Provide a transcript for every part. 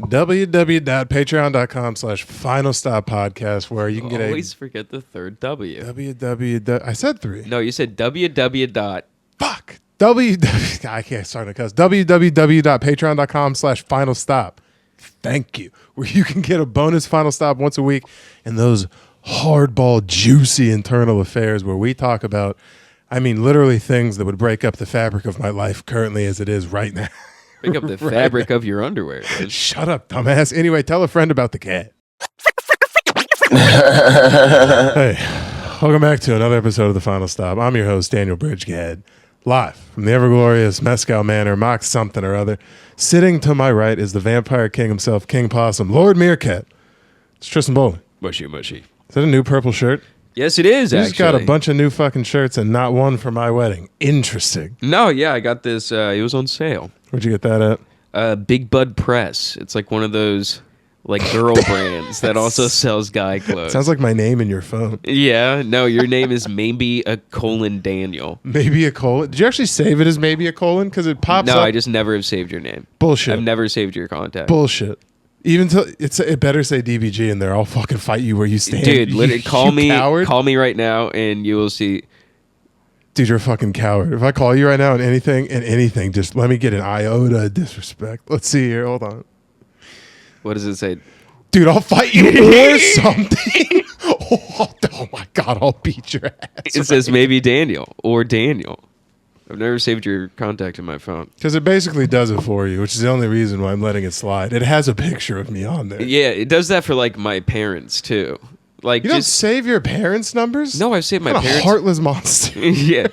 www.patreon.com/finalstoppodcast, where you can get always forget the third W. I said 3. No, you said www. Fuck. I can't start to cuss. www.patreon.com/finalstop. Thank you. Where you can get a bonus Final Stop once a week and those hardball, juicy internal affairs where we talk about, literally things that would break up the fabric of my life currently as it is right now. Break up the fabric of your underwear. Dude. Shut up, dumbass. Anyway, tell a friend about the cat. Hey, welcome back to another episode of The Final Stop. I'm your host, Daniel Bridgegad, live from the ever-glorious Mescal Manor, Mock something or other. Sitting to my right is the Vampire King himself, King Possum, Lord Meerkat. It's Tristan Bowling. Mushy. Is that a new purple shirt? Yes, it is, You actually. just got a bunch of new fucking shirts and not one for my wedding. Interesting. No, yeah, I got this. It was on sale. Where'd you get that at? Big Bud Press. It's like one of those like girl brands that also sells guy clothes. Sounds like my name in your phone. Yeah, no, your name is maybe a Daniel. Maybe a colon. Did you actually save it as maybe a colon? Because it pops up. No, I just never have saved your name. Bullshit. I've never saved your contact. Bullshit. Even till it better say DBG in there. I'll fucking fight you where you stand. Dude, literally, call me. Coward. Call me right now, and you will see. Dude, you're a fucking coward. If I call you right now and anything, just let me get an iota of disrespect. Let's see here. Hold on. What does it say? Dude, I'll fight you or something. Oh my God, I'll beat your ass. It says maybe Daniel or Daniel. I've never saved your contact in my phone. Because it basically does it for you, which is the only reason why I'm letting it slide. It has a picture of me on there. Yeah, it does that for like my parents too. Like, you don't save your parents' numbers? No, I've saved my parents. A heartless monster. Yeah,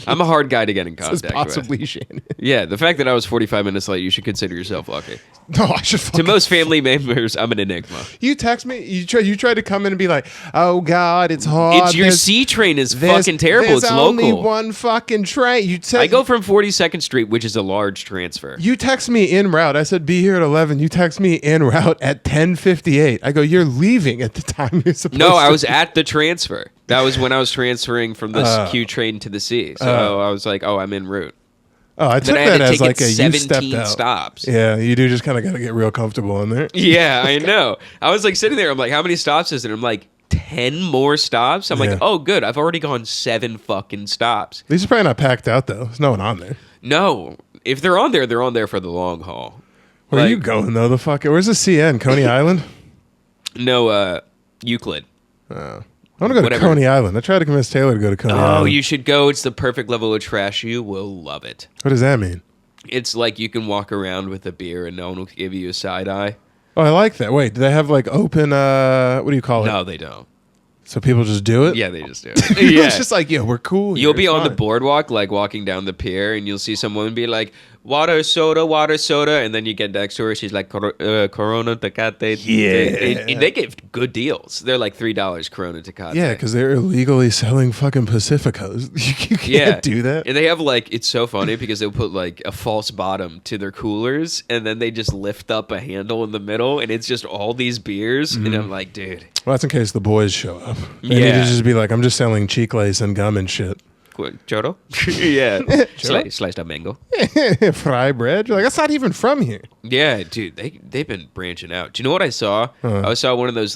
I'm a hard guy to get in contact This is possibly with. Shannon. Yeah, the fact that I was 45 minutes late, you should consider yourself lucky. No, I should fucking... To most family members, I'm an enigma. You text me, you tried to come in and be like, oh God, it's hard. It's your C train is fucking terrible. It's local. There's only one fucking train. I go from 42nd Street, which is a large transfer. You text me en route. I said, be here at 11. You text me en route at 10:58. I go, you're leaving at the time you're supposed to. No, I was at the transfer. That was when I was transferring from the Q train to the C. So I was like, oh, I'm en route. Oh, I took that as like a you stepped out. Stops. Yeah, you do just kind of got to get real comfortable in there. Yeah, I know. I was like sitting there. I'm like, how many stops is it? I'm like, 10 more stops? I'm like, oh, good. I've already gone 7 fucking stops. These are probably not packed out, though. There's no one on there. No. If they're on there for the long haul. Where are you going, though? Where's the CN? Coney Island? No, Euclid. Oh. I want to go to Coney Island. I tried to convince Taylor to go to Coney Island. Oh, you should go. It's the perfect level of trash. You will love it. What does that mean? It's like you can walk around with a beer and no one will give you a side eye. Oh, I like that. Wait, do they have like open, what do you call it? No, they don't. So people just do it? Yeah, they just do it. Yeah. It's just like, yeah, we're cool. You'll be on the boardwalk, like walking down the pier, and you'll see someone be like, water, soda, and then you get next to her, she's like, Corona, Tecate. Yeah. And they give good deals. They're like $3 Corona, Tecate. Yeah, because they're illegally selling fucking Pacificos. You can't do that. And they have like, it's so funny because they'll put like a false bottom to their coolers, and then they just lift up a handle in the middle, and it's just all these beers. And I'm like, dude. Well, that's in case the boys show up. They need to just be like, I'm just selling cheek lace and gum and shit. Choro? Yeah. Sliced up mango. Fry bread? You're like, that's not even from here. Yeah, dude, they've been branching out. Do you know what I saw? I saw one of those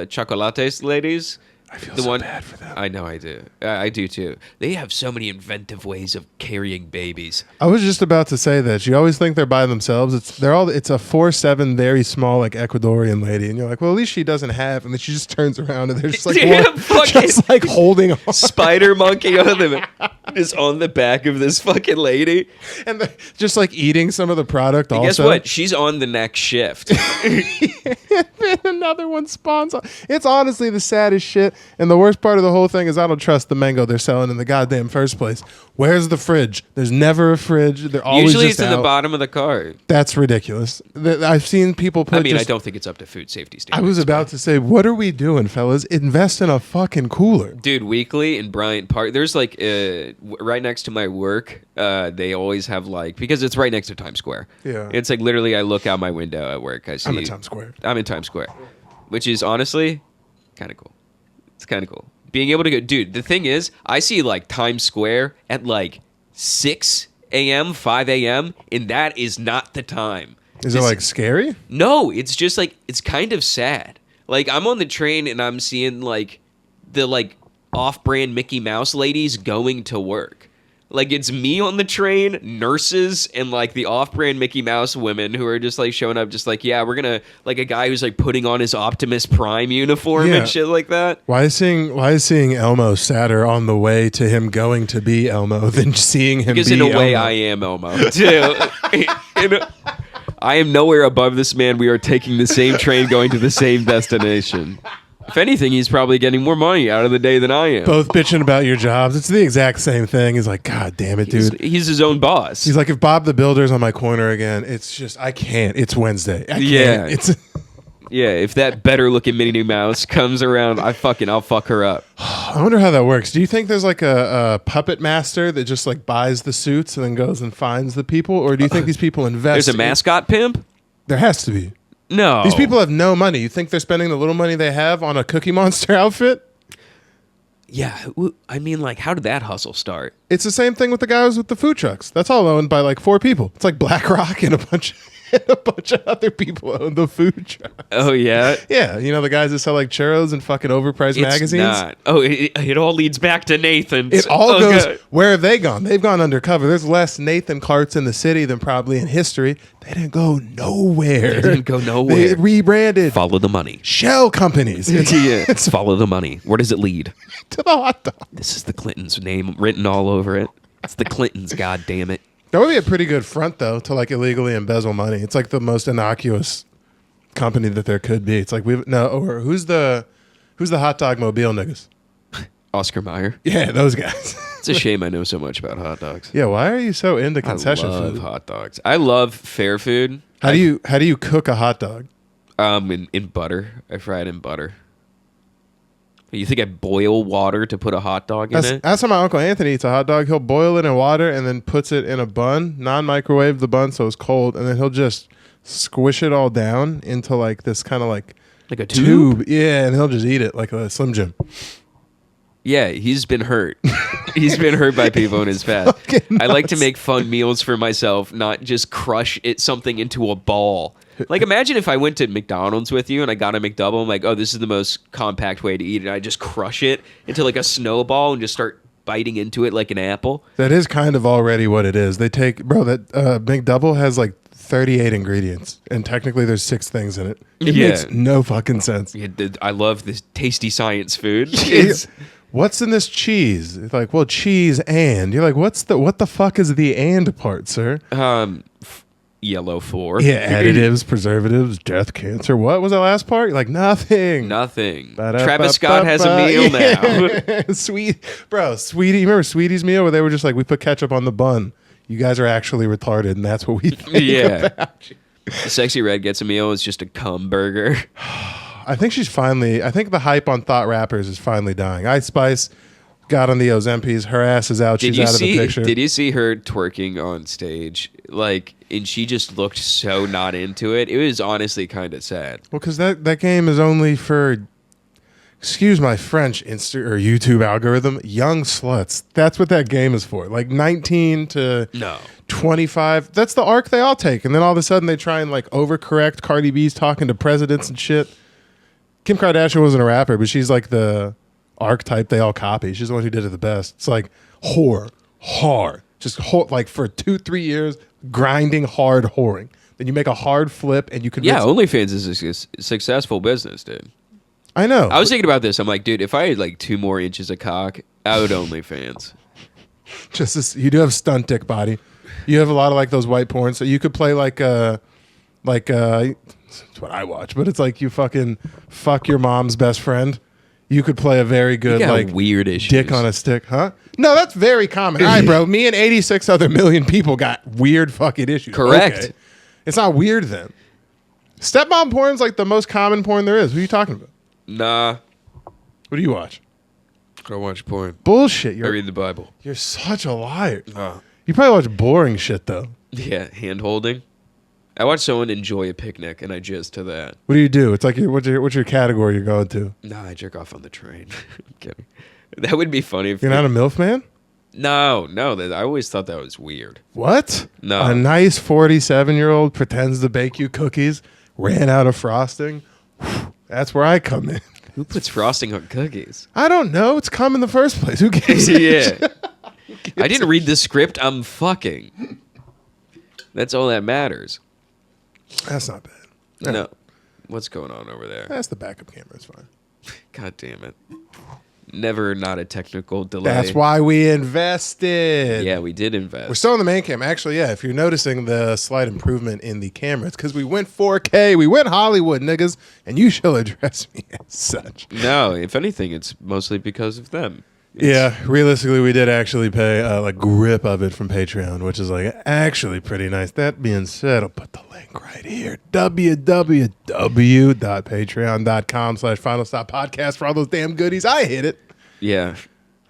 chocolates ladies. I feel bad for them. I know, I do. I do too. They have so many inventive ways of carrying babies. I was just about to say that. You always think they're by themselves. It's a 4'7", very small, like Ecuadorian lady, and you're like, well, at least she doesn't have. And then she just turns around and they're just like, just like holding on. Spider monkey on them is on the back of this fucking lady, and they're just like eating some of the product. And also, guess what? She's on the next shift. Another one spawns. It's honestly the saddest shit. And the worst part of the whole thing is I don't trust the mango they're selling in the goddamn first place. Where's the fridge? There's never a fridge. They're always Usually just it's in out. the bottom of the cart. That's ridiculous. I've seen people put. I don't think it's up to food safety standards. I was about to say, what are we doing, fellas? Invest in a fucking cooler. Dude, Weekly in Bryant Park, there's like, right next to my work, they always have like, because it's right next to Times Square. Yeah. It's like literally I look out my window at work. I see. I'm in Times Square. I'm in Times Square, which is honestly kind of cool. It's kind of cool. Being able to go, dude, the thing is, I see like Times Square at like 6 a.m., 5 a.m., and that is not the time Is it like scary? No, it's just like it's kind of sad. Like I'm on the train and I'm seeing like the like off-brand Mickey Mouse ladies going to work. Like it's me on the train, nurses, and like the off-brand Mickey Mouse women who are just like showing up, just like, yeah, we're gonna like a guy who's like putting on his Optimus Prime uniform and shit like that. Why is seeing Elmo sadder on the way to him going to be Elmo than seeing him? Because be in a way, Elmo? I am Elmo too. I am nowhere above this man. We are taking the same train, going to the same destination. If anything, he's probably getting more money out of the day than I am. Both bitching about your jobs. It's the exact same thing. He's like, God damn it, dude. He's his own boss. He's like, if Bob the Builder's on my corner again, it's just, I can't. It's Wednesday. I can't. Yeah. It's yeah, if that better looking Minnie Mouse comes around, I'll fuck her up. I wonder how that works. Do you think there's like a puppet master that just like buys the suits and then goes and finds the people? Or do you think these people invest? There's a mascot pimp? There has to be. No. These people have no money. You think they're spending the little money they have on a Cookie Monster outfit? Yeah, I mean, like, how did that hustle start? It's the same thing with the guys with the food trucks. That's all owned by like 4 people. It's like BlackRock and a bunch of other people own the food trucks. Oh, yeah? Yeah, you know the guys that sell like churros and fucking overpriced magazines? Not. Oh, it all leads back to Nathan's. It all goes, God. where have they gone? They've gone undercover. There's less Nathan carts in the city than probably in history. They didn't go nowhere. They didn't go nowhere. They rebranded. Follow the money. Shell companies. It's follow the money. Where does it lead? To the hot dog. This is the Clintons' name written all over it. It's the Clintons, god damn it. That would be a pretty good front, though, to like illegally embezzle money. It's like the most innocuous company that there could be. It's like or who's the hot dog mobile niggas? Oscar Mayer. Yeah, those guys. It's a shame I know so much about hot dogs. Yeah, why are you so into concession I love food? hot dogs. I love fair food. How do you cook a hot dog? In butter. I fry it in butter. You think I boil water to put a hot dog in it? That's how my Uncle Anthony eats a hot dog. He'll boil it in water and then puts it in a bun, non-microwave the bun so it's cold, and then he'll just squish it all down into like this kind of like a tube? Yeah, and he'll just eat it like a Slim Jim. Yeah, he's been hurt. He's been hurt by people in his past. I like to make fun meals for myself, not just crush something into a ball. Like, imagine if I went to McDonald's with you and I got a McDouble. I'm like, oh, this is the most compact way to eat it. I just crush it into like a snowball and just start biting into it like an apple. That is kind of already what it is. They take, that McDouble has like 38 ingredients, and technically there's 6 things in it. It makes no fucking sense. Yeah, I love this tasty science food. What's in this cheese? It's like, well, cheese and. You're like, what the fuck is the and part, sir? Yellow 4. Yeah, additives, preservatives, death, cancer. What was that last part? You're like, nothing. Nothing. Travis Scott has a meal now. Sweetie. You remember Sweetie's meal where they were just like, we put ketchup on the bun. You guys are actually retarded, and that's what we think about you. Sexy Red gets a meal. It's just a cum burger. I think the hype on Thought Rappers is finally dying. Ice Spice got on the Ozempis. Her ass is out. She's out of the picture. Did you see her twerking on stage? Like, and she just looked so not into it. It was honestly kind of sad. Well, because that game is only for, excuse my French, or YouTube algorithm, young sluts. That's what that game is for. Like 19 to 25. That's the arc they all take. And then all of a sudden they try and like overcorrect. Cardi B's talking to presidents and shit. Kim Kardashian wasn't a rapper, but she's like the archetype they all copy. She's the one who did it the best. It's like hard. Just like for 2-3 years, grinding hard whoring. Then you make a hard flip and you can... Yeah, OnlyFans is a successful business, dude. I know. I was thinking about this. I'm like, dude, if I had like 2 more inches of cock, I would OnlyFans. Just this, you do have stunt dick body. You have a lot of like those white porn, so you could play like that's what I watch, but it's like you fucking fuck your mom's best friend. You could play a very good like weird issues. Dick on a stick, huh? No, that's very common. All right, bro. Me and 86 other million people got weird fucking issues. Correct. Okay. It's not weird then. Stepmom porn's like the most common porn there is. What are you talking about? Nah. What do you watch? I watch porn. Bullshit. I read the Bible. You're such a liar. You probably watch boring shit though. Yeah, hand holding. I watch someone enjoy a picnic, and I jizz to that. What do you do? It's like what's your category you're going to? Nah, I jerk off on the train. I'm kidding. That would be funny if you're not a MILF man. No, I always thought that was weird. What? No. A nice 47-year-old pretends to bake you cookies, ran out of frosting. That's where I come in. Who puts frosting on cookies? I don't know. It's cum in the first place. Who gives Yeah. I didn't read the script. I'm fucking. That's all that matters. That's not bad. No. What's going on over there? That's the backup camera. It's fine. God damn it. Never not a technical delay. That's why we invested. Yeah, we did invest. We're still on the main cam. Actually, yeah, if you're noticing the slight improvement in the camera, it's because we went 4K. We went Hollywood, niggas, and you shall address me as such. No, if anything, it's mostly because of them. Yeah, realistically, we did actually pay a grip of it from Patreon, which is actually pretty nice. That being said, I'll put the link right here. www.patreon.com/finalstoppodcast for all those damn goodies. I hit it. Yeah.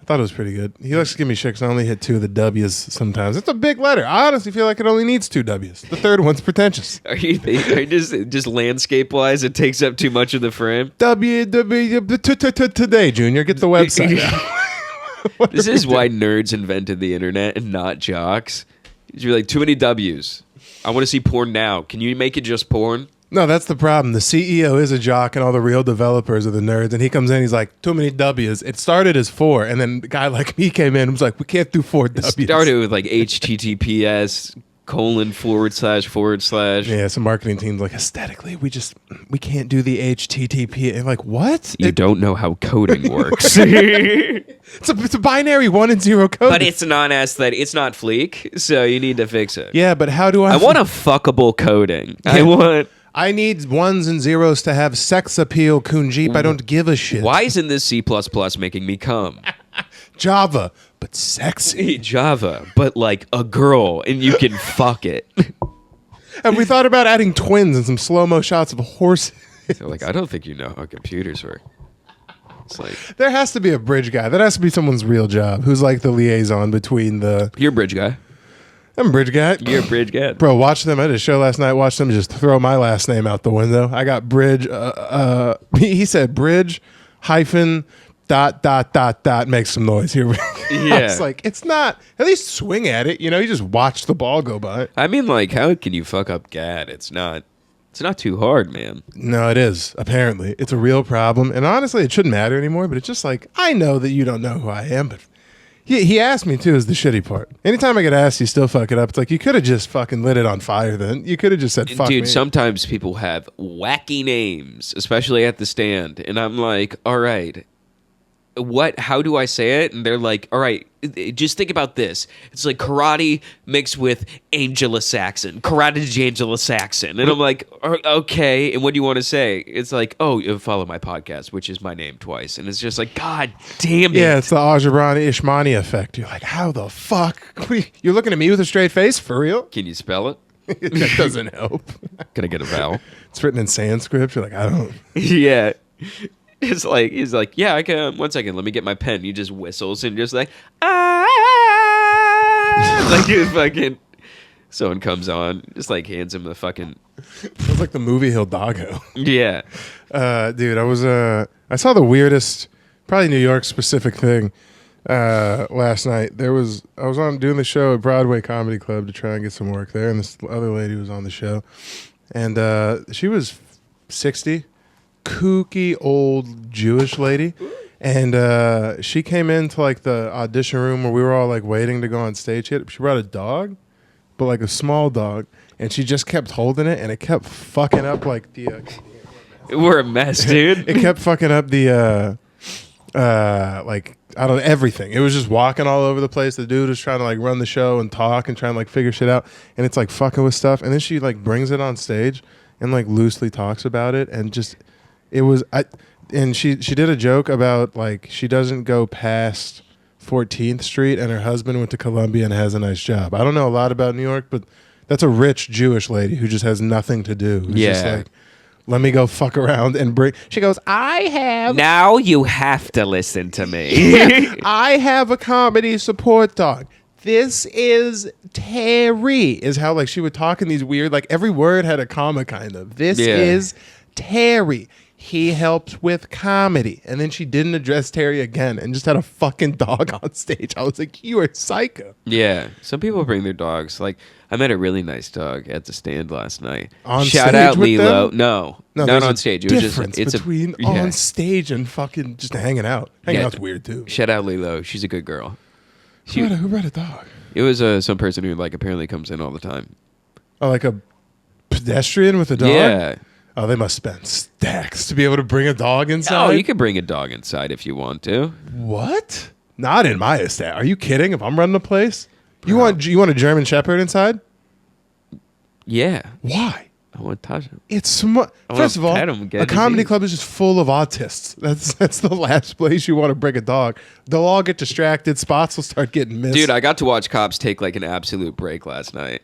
I thought it was pretty good. He likes to give me shit because I only hit 2 of the W's sometimes. It's a big letter. I honestly feel like it only needs 2 W's. The third one's pretentious. Are you just landscape wise? It takes up too much of the frame. Today, Junior. Get the website out. This is why nerds invented the internet and not jocks. You're like, too many W's. I want to see porn now. Can you make it just porn? No, that's the problem. The CEO is a jock and all the real developers are the nerds. And he comes in, he's like, too many W's. It started as 4. And then a guy like me came in and was like, we can't do 4 W's. It started with like HTTPS:// Yeah, some marketing teams like, aesthetically, we can't do the HTTP. And like, what? You don't know how coding works. It's a binary 1 and 0 code. But it's not aesthetic. It's not Fleek, so you need to fix it. Yeah, but how do I... I want a fuckable coding. Yeah. I need 1s and 0s to have sex appeal, Kunjeep. I don't give a shit. Why isn't this C++ making me come? Java, but sexy. Java, but like a girl, and you can fuck it. And we thought about adding twins and some slow-mo shots of horses. So like, I don't think you know how computers work. It's like, there has to be a bridge guy. That has to be someone's real job. Who's like the liaison between the... You're a bridge guy. I'm a bridge guy. You're a bridge guy. Bro, watch them. I did a show last night. Watch them just throw my last name out the window. I got bridge. He said bridge hyphen ... Make some noise here. Yeah. It's like, it's not... At least swing at it. You know, you just watch the ball go by. I mean, like, how can you fuck up GAD? It's not too hard, man. No, it is. Apparently. It's a real problem. And honestly, it shouldn't matter anymore, but it's just like, I know that you don't know who I am, but he asked me too is the shitty part. Anytime I get asked, you still fuck it up. It's like, you could have just fucking lit it on fire then. You could have just said, fuck me. Dude, sometimes people have wacky names, especially at the stand. And I'm like, all right, how do I say it? And they're like, all right, just think about this. It's like karate mixed with Angela Saxon. Karate to Angela Saxon. And I'm like, okay, and what do you want to say? It's like, oh, you follow my podcast, which is my name twice. And it's just like, God damn it. Yeah, it's the Ajirani Ishmani effect. You're like, how the fuck? You're looking at me with a straight face? For real? Can you spell it? That doesn't help. Can I get a vowel? It's written in Sanskrit. You're like, I don't... Yeah. It's like, he's like, yeah, I can. 1 second, let me get my pen. He just whistles and just like, like he was fucking. Someone comes on, just like hands him the fucking. It's like the movie Hidalgo. Yeah. Dude, I saw the weirdest, probably New York specific thing last night. I was on doing the show at Broadway Comedy Club to try and get some work there, and this other lady was on the show, and she was 60. Kooky old Jewish lady, and she came into like the audition room where we were all like waiting to go on stage. She brought a dog, but like a small dog, and she just kept holding it, and it kept fucking up like the we're a mess, dude. It kept fucking up the like, I don't know, everything. It was just walking all over the place. The dude was trying to like run the show and talk and trying to like figure shit out, and it's like fucking with stuff, and then she like brings it on stage and like loosely talks about it, and just and she did a joke about like she doesn't go past 14th Street, and her husband went to Columbia and has a nice job. I don't know a lot about New York, but that's a rich Jewish lady who just has nothing to do. Who's just like, let me go fuck around and bring. She goes, Now you have to listen to me. I have a comedy support dog. This is Terry. Is how like she would talk in these weird, like every word had a comma kind of. This is Terry. he helps with comedy. And then she didn't address Terry again and just had a fucking dog on stage. I was like, you are psycho. Yeah, some people bring their dogs. Like, I met a really nice dog at the stand last night. On Shout stage out with Lilo. them? No, No, not there's on a stage. It was difference just between yeah. on stage and fucking just hanging out. Hanging Yeah. out's weird too. Shout out Lilo. She's a good girl. Who brought a dog? It was some person who like apparently comes in all the time. Oh, like a pedestrian with a dog? Yeah. Oh, they must spend stacks to be able to bring a dog inside. Oh, you could bring a dog inside if you want to. What? Not in my estate. Are you kidding? If I'm running a place, you Bro. want a German Shepherd inside? Yeah. Why? I want to touch him. It's smart. I wanna First of all, pet him, get a a comedy disease. club is just full of autists. That's the last place you want to bring a dog. They'll all get distracted. Spots will start getting missed. Dude, I got to watch cops take like an absolute break last night.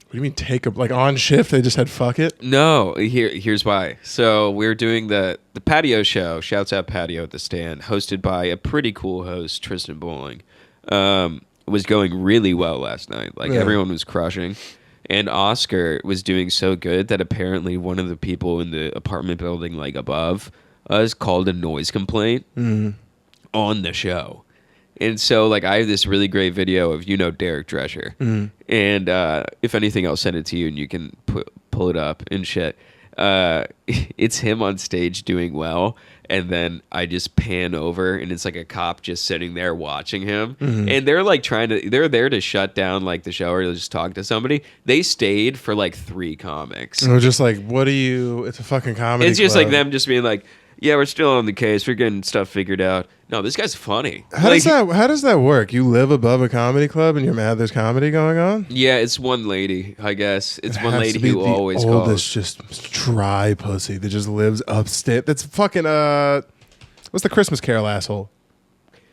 What do you mean take a like on shift? They just had fuck it. No, here's why. So we're doing the patio show. Shouts out patio at the stand, hosted by a pretty cool host, Tristan Bowling. Was going really well last night. Like Yeah. everyone was crushing, and Oscar was doing so good that apparently one of the people in the apartment building like above us called a noise complaint on the show. And so, like, I have this really great video of, Derek Drescher. And if anything, I'll send it to you and you can pull it up and shit. It's him on stage doing well. And then I just pan over and it's like a cop just sitting there watching him. And they're like they're there to shut down like the show or just talk to somebody. They stayed for like 3 comics. And we're just like, it's a fucking comedy. It's just club. like them just being like, yeah, we're still on the case. We're getting stuff figured out. No, this guy's funny. How Like, does that work? You live above a comedy club and you're mad there's comedy going on? yeah, it's one lady, I guess. It's It one has lady to be who the always oldest, calls. just dry pussy that just lives upstate. That's fucking what's the Christmas Carol asshole?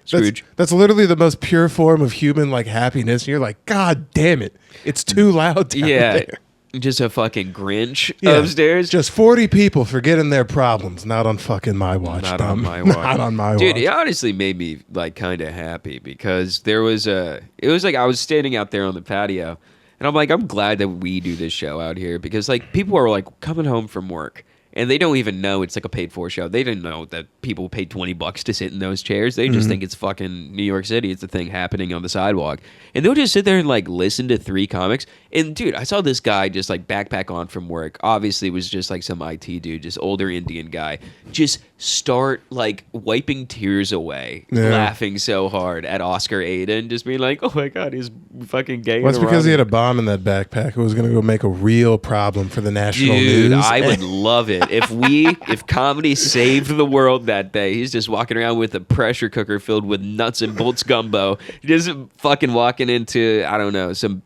Scrooge. That's literally the most pure form of human like happiness. And you're like, God damn it, it's too loud down Yeah, there. just a fucking Grinch Yeah, upstairs. Just 40 people forgetting their problems. Not on fucking my watch. Not dumb. on my watch. Not on my Dude, watch. it honestly made me like kind of happy because it was like I was standing out there on the patio and I'm like, I'm glad that we do this show out here because like people are like coming home from work and they don't even know it's like a paid for show. They didn't know that people paid $20 to sit in those chairs. They just think it's fucking New York City. It's a thing happening on the sidewalk. And they'll just sit there and like listen to 3 comics. And dude, I saw this guy just like backpack on from work. Obviously was just like some IT dude, just older Indian guy. Just start like wiping tears away, laughing so hard at Oscar Aiden, just being like, oh my God, he's fucking gay. Well, it's because he had a bomb in that backpack. It was going to go make a real problem for the national Dude, news. I would love it if comedy saved the world that day. He's just walking around with a pressure cooker filled with nuts and bolts gumbo, just fucking walking into I don't know some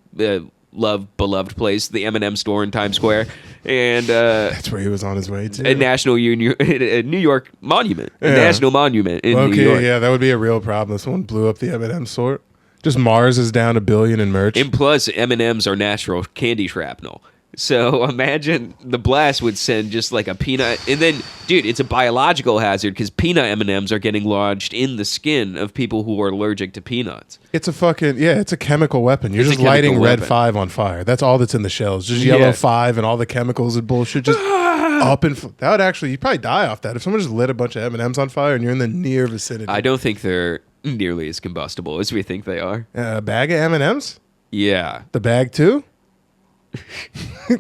beloved place, the M&M store in Times Square, and That's where he was on his way to. a New York monument, a Yeah. national monument in New Okay, York. yeah, that would be a real problem if someone blew up the M&M store. Just Mars is down $1 billion in merch. And plus, M&Ms are natural candy shrapnel. So imagine the blast would send just like a peanut, and then, dude, it's a biological hazard because peanut M&Ms are getting lodged in the skin of people who are allergic to peanuts. It's a chemical weapon. You're It's a just lighting chemical red weapon. 5 on fire. That's all that's in the shells. Just yellow Yeah. 5 and all the chemicals and bullshit just up and that would actually you'd probably die off that if someone just lit a bunch of M&Ms on fire and you're in the near vicinity. I don't think they're nearly as combustible as we think they are. A bag of M&Ms? Yeah. The bag too?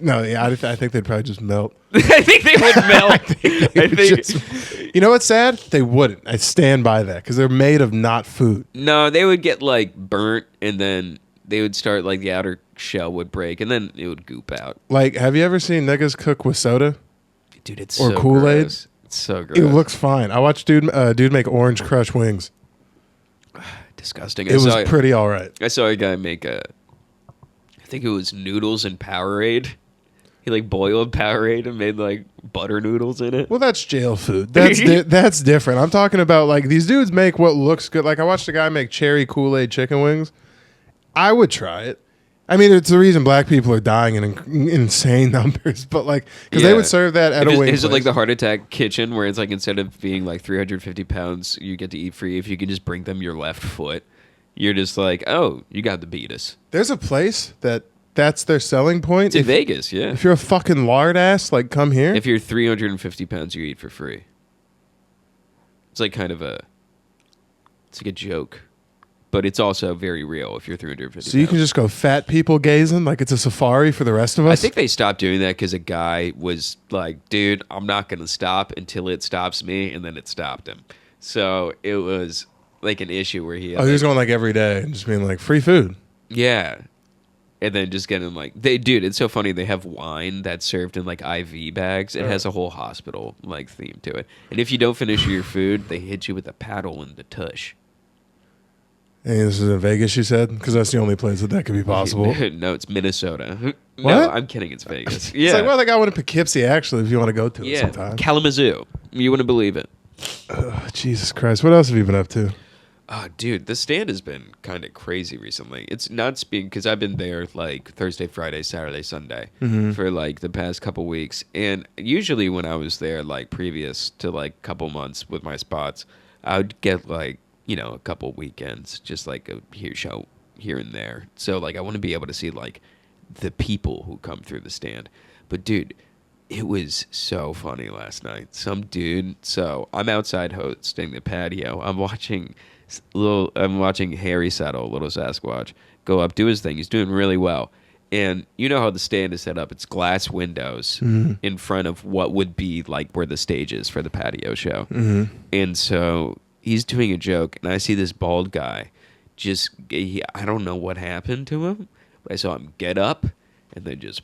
No, yeah, I think they'd probably just melt. I think they would melt. I think. You know what's sad? They wouldn't. I stand by that because they're made of not food. No, they would get like burnt, and then they would start like the outer shell would break, and then it would goop out. Like, have you ever seen niggas cook with soda? Dude, it's Or so Kool-Aid? gross. It's so gross. It looks fine. I watched dude make Orange Crush wings. disgusting. It was pretty all right. I saw a guy make I think it was noodles and Powerade. He like boiled Powerade and made like butter noodles in it. Well, that's jail food. That's different. I'm talking about like these dudes make what looks good. Like I watched a guy make cherry Kool-Aid chicken wings. I would try it. I mean, it's the reason black people are dying in insane numbers. But like, because they Yeah. would serve that at a wing Is it place. like the Heart Attack Kitchen where it's like instead of being like 350 pounds, you get to eat free if you can just bring them your left foot? You're just like, oh, you got to beat us. There's a place that That's their selling point? It's in Vegas, yeah. If you're a fucking lard ass, like, come here? If you're 350 pounds, you eat for free. It's like kind of it's like a joke. But it's also very real if you're 350 So you can just go fat people gazing like it's a safari for the rest of us? I think they stopped doing that because a guy was like, dude, I'm not going to stop until it stops me, and then it stopped him. So it was like an issue where he was going like every day and just being like, free food. Yeah. And then just getting like, dude, it's so funny. They have wine that's served in like IV bags. It has a whole hospital like theme to it. And if you don't finish your food, they hit you with a paddle in the tush. And this is in Vegas, you said? Because that's the only place that could be possible. No, it's Minnesota. What? No, I'm kidding. It's Vegas. Yeah. It's like, well, they got one in Poughkeepsie, actually, if you want to go to it sometime. Kalamazoo. You wouldn't believe it. Jesus Christ. What else have you been up to? Oh, dude, the stand has been kind of crazy recently. It's not speaking because I've been there like Thursday, Friday, Saturday, Sunday for like the past couple weeks. And usually when I was there, like previous to like couple months with my spots, I would get like, a couple weekends, just like a show here and there. So like I want to be able to see like the people who come through the stand. But dude, it was so funny last night. Some dude. So I'm outside hosting the patio. I'm watching Harry Settle, Little Sasquatch, go up, do his thing. He's doing really well. And you know how the stand is set up. It's glass windows in front of what would be like where the stage is for the patio show. And so he's doing a joke, and I see this bald guy I don't know what happened to him, but I saw him get up and then just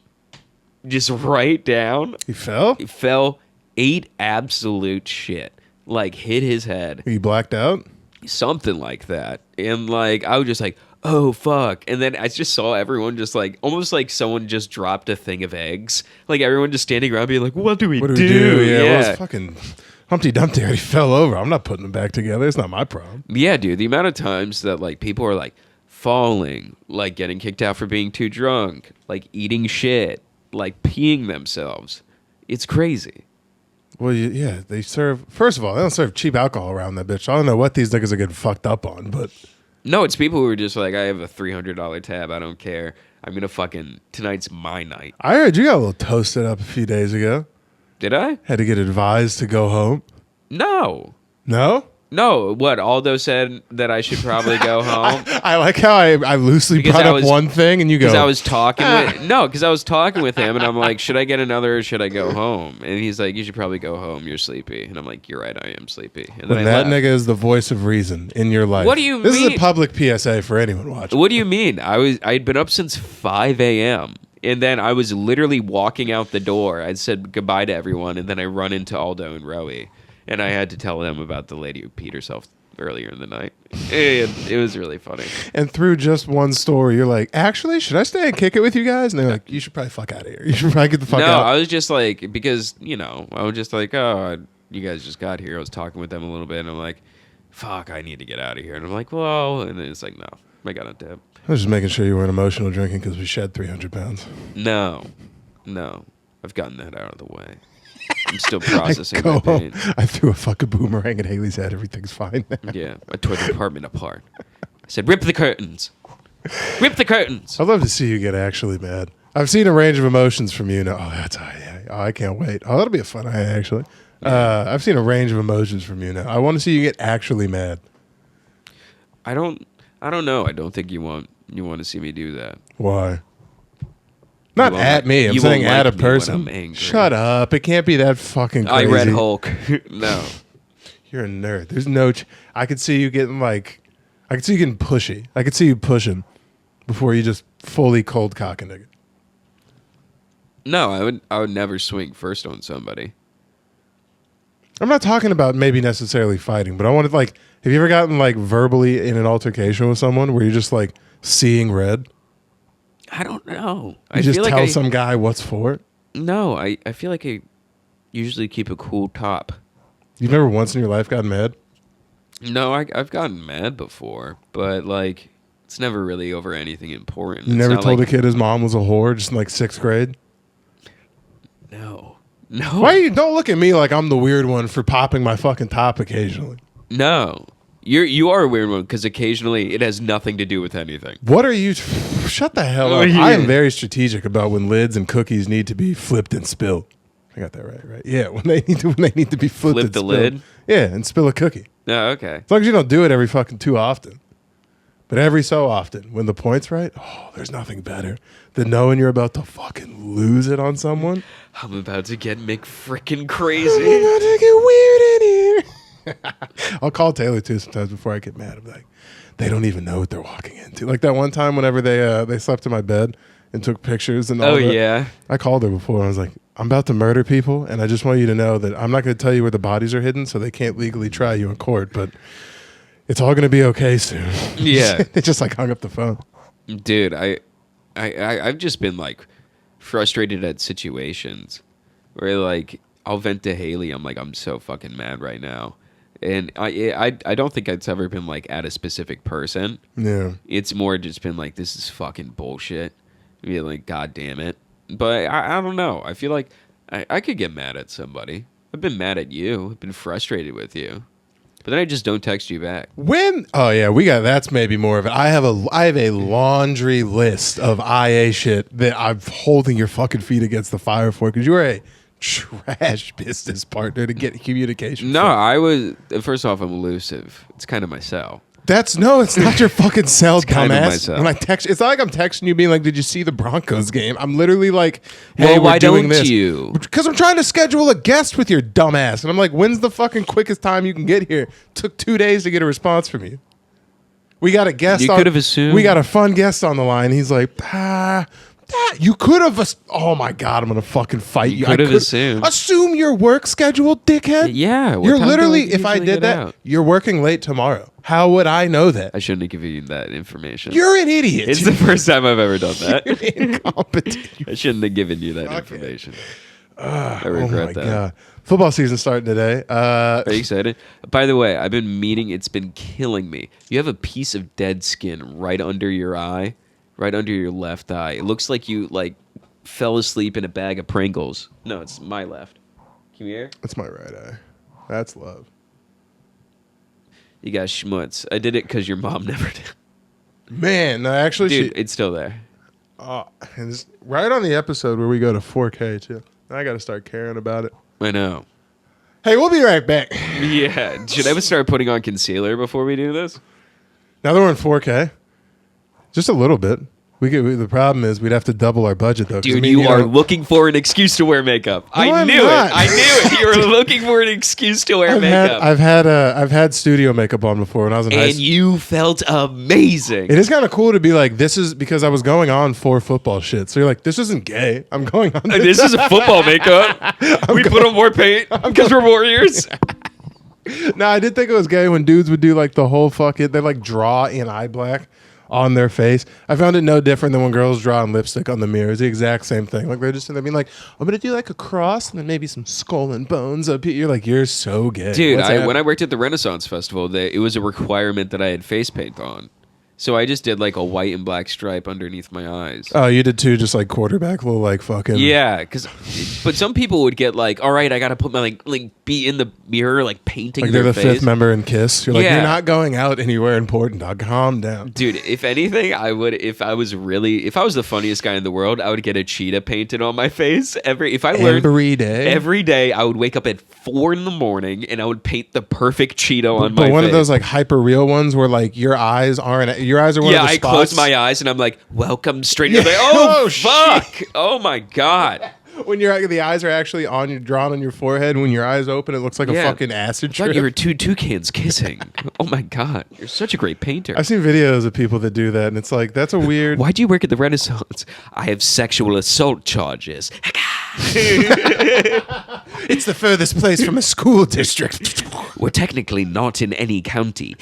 right down. He fell? He fell, ate absolute shit. Like, hit his head. He blacked out? Something like that. And, like, I was just like, oh, fuck. And then I just saw everyone just, like, almost like someone just dropped a thing of eggs. Like, everyone just standing around being like, what do we do? Yeah, well, it's fucking Humpty Dumpty already fell over. I'm not putting him back together. It's not my problem. Yeah, dude. The amount of times that, like, people are, like, falling, like, getting kicked out for being too drunk, like, eating shit, like, peeing themselves. It's crazy. Well, yeah, they serve... First of all, they don't serve cheap alcohol around that bitch. I don't know what these niggas are getting fucked up on, but... No, it's people who are just like, I have a $300 tab. I don't care. I'm going to tonight's my night. I heard you got a little toasted up a few days ago. Did I? Had to get advised to go home. No. No? No, what? Aldo said that I should probably go home. I like how I loosely brought up one thing and you go. Because I was talking with him and I'm like, should I get another or should I go home? And he's like, you should probably go home. You're sleepy. And I'm like, you're right, I am sleepy. And then that nigga is the voice of reason in your life. What do you mean? This is a public PSA for anyone watching. What do you mean? I'd been up since 5 a.m. And then I was literally walking out the door. I said goodbye to everyone and then I run into Aldo and Rowie. And I had to tell them about the lady who peed herself earlier in the night. And it was really funny. And through just one story, you're like, actually, should I stay and kick it with you guys? And they're like, you should probably fuck out of here. You should probably get the fuck out. No, I was just like, because, I was just like, oh, you guys just got here. I was talking with them a little bit. And I'm like, fuck, I need to get out of here. And I'm like, well, and then it's like, no, I got a tip. I was just making sure you weren't emotional drinking because we shed 300 pounds. No. I've gotten that out of the way. I'm still processing my pain. I threw a fucking boomerang at Haley's head. Everything's fine now. Yeah, I tore the apartment apart. I said, rip the curtains. Rip the curtains. I'd love to see you get actually mad. I've seen a range of emotions from you now. I can't wait. Oh, that'll be a fun night, actually. Yeah. I've seen a range of emotions from you now. I want to see you get actually mad. I don't know. I don't think you want to see me do that. Why? Not at me. I'm saying at a person. Shut up. It can't be that fucking crazy. I read Hulk. No. You're a nerd. There's no... I could see you getting like... I could see you getting pushy. I could see you pushing before you just fully cold cock a nigga. No, I would never swing first on somebody. I'm not talking about maybe necessarily fighting, but I wanted like... Have you ever gotten like verbally in an altercation with someone where you're just like seeing red? I don't know. You just tell some guy what's for it? No, I feel like I usually keep a cool top. You've never once in your life gotten mad? No, I've gotten mad before, but like it's never really over anything important. You never told a kid his mom was a whore just in like 6th grade? No. Why don't look at me like I'm the weird one for popping my fucking top occasionally? No. You are a weird one because occasionally it has nothing to do with anything. What are you? Shut the hell up. Yeah. I am very strategic about when lids and cookies need to be flipped and spilled. I got that right? Yeah, when they need to be flipped Flip and the spilled. lid? Yeah, and spill a cookie. Oh, okay. As long as you don't do it every fucking too often. But every so often, when the point's right, there's nothing better than knowing you're about to fucking lose it on someone. I'm about to get McFrickin' I'm crazy. about to get weird in here. I'll call Taylor too sometimes before I get mad. I'm like, they don't even know what they're walking into. Like that one time whenever they slept in my bed and took pictures and all that. Yeah. I called her before and I was like, I'm about to murder people and I just want you to know that I'm not going to tell you where the bodies are hidden so they can't legally try you in court, but it's all going to be okay soon. Yeah. They just like hung up the phone. Dude, I've just been like frustrated at situations where like I'll vent to Haley. I'm like, I'm so fucking mad right now. And I don't think it's ever been like at a specific person. Yeah. It's more just been like, this is fucking bullshit. Be like, God damn it. But I don't know. I feel like I could get mad at somebody. I've been mad at you. I've been frustrated with you. But then I just don't text you back. That's maybe more of it. I have a laundry list of IA shit that I'm holding your fucking feet against the fire for because you are a trash business partner to get communication. No, from. first off, I'm elusive. It's kind of my cell. It's not your fucking cell, dumbass. kind of myself. When I text, it's not like I'm texting you being like, "Did you see the Broncos game?" I'm literally like, Hey, we're why doing don't this. you? Because I'm trying to schedule a guest with your dumbass, and I'm like, "When's the fucking quickest time you can get here?" Took 2 days to get a response from you. We got a guest. You could have assumed. We got a fun guest on the line. He's like, you could have. Oh my god, I'm gonna fucking fight you. Could have assumed. Assume your work schedule, dickhead. Yeah, what you're time do literally. you If I usually did get that, out? you're working late tomorrow. How would I know that? I shouldn't have given you that information. You're an idiot. It's the first time I've ever done that. You're incompetent. I shouldn't have given you that Okay. information. I regret that. God. Football season starting today. Are you excited? By the way, I've been meaning. It's been killing me. You have a piece of dead skin right under your eye, right under your left eye. It looks like you fell asleep in a bag of Pringles. No, it's my left. Can you hear? That's my right eye. That's love. You got schmutz. I did it because your mom never did. Man, no, actually, Dude, it's still there. and it's right on the episode where we go to 4K too. I got to start caring about it. I know. Hey, we'll be right back. Yeah. Should I start putting on concealer before we do this? Now that we're in 4K, just a little bit. The problem is we'd have to double our budget though. 'cause Dude, me and you are don't- looking for an excuse to wear makeup. No, I I'm knew not. it. I knew it. You were looking for an excuse to wear makeup. I've had studio makeup on before when I was in high And school. you felt amazing. It is kind of cool to be like, this is because I was going on for football shit. So you're like, this isn't gay. I'm going on. This is a football makeup. We put on more paint because we're warriors. No, I did think it was gay when dudes would do like the whole fucking, they like draw in eye black on their face. I found it no different than when girls draw in lipstick on the mirror. It's the exact same thing. Like they're just in there being like, I'm gonna do like a cross and then maybe some skull and bones up here. You're like, you're so gay. Dude, What's when happening? I worked at the Renaissance Festival, it was a requirement that I had face paint on. So I just did like a white and black stripe underneath my eyes. Oh, you did too, just like quarterback, little like fucking. Yeah, but some people would get like, all right, I got to put my like be in the mirror, like painting Like their they're the face. fifth member in Kiss. You're like, Yeah. you're not going out anywhere important, dog. Calm down. Dude, if anything, I would. If I was the funniest guy in the world, I would get a cheetah painted on my face every day. I would wake up at 4 a.m. and I would paint the perfect cheetah on my But one face. of those like hyper real ones where like your eyes are one of the I spots. close my eyes and I'm like, welcome straight. Yeah. You're like, oh, Oh, fuck. Oh my god. When the eyes are actually drawn on your forehead. When your eyes open, it looks like a Yeah. fucking acid I thought trip. you were two toucans kissing. Oh my god, you're such a great painter. I've seen videos of people that do that, and it's like that's a weird. Why'd you work at the Renaissance? I have sexual assault charges. It's the furthest place from a school district. We're technically not in any county.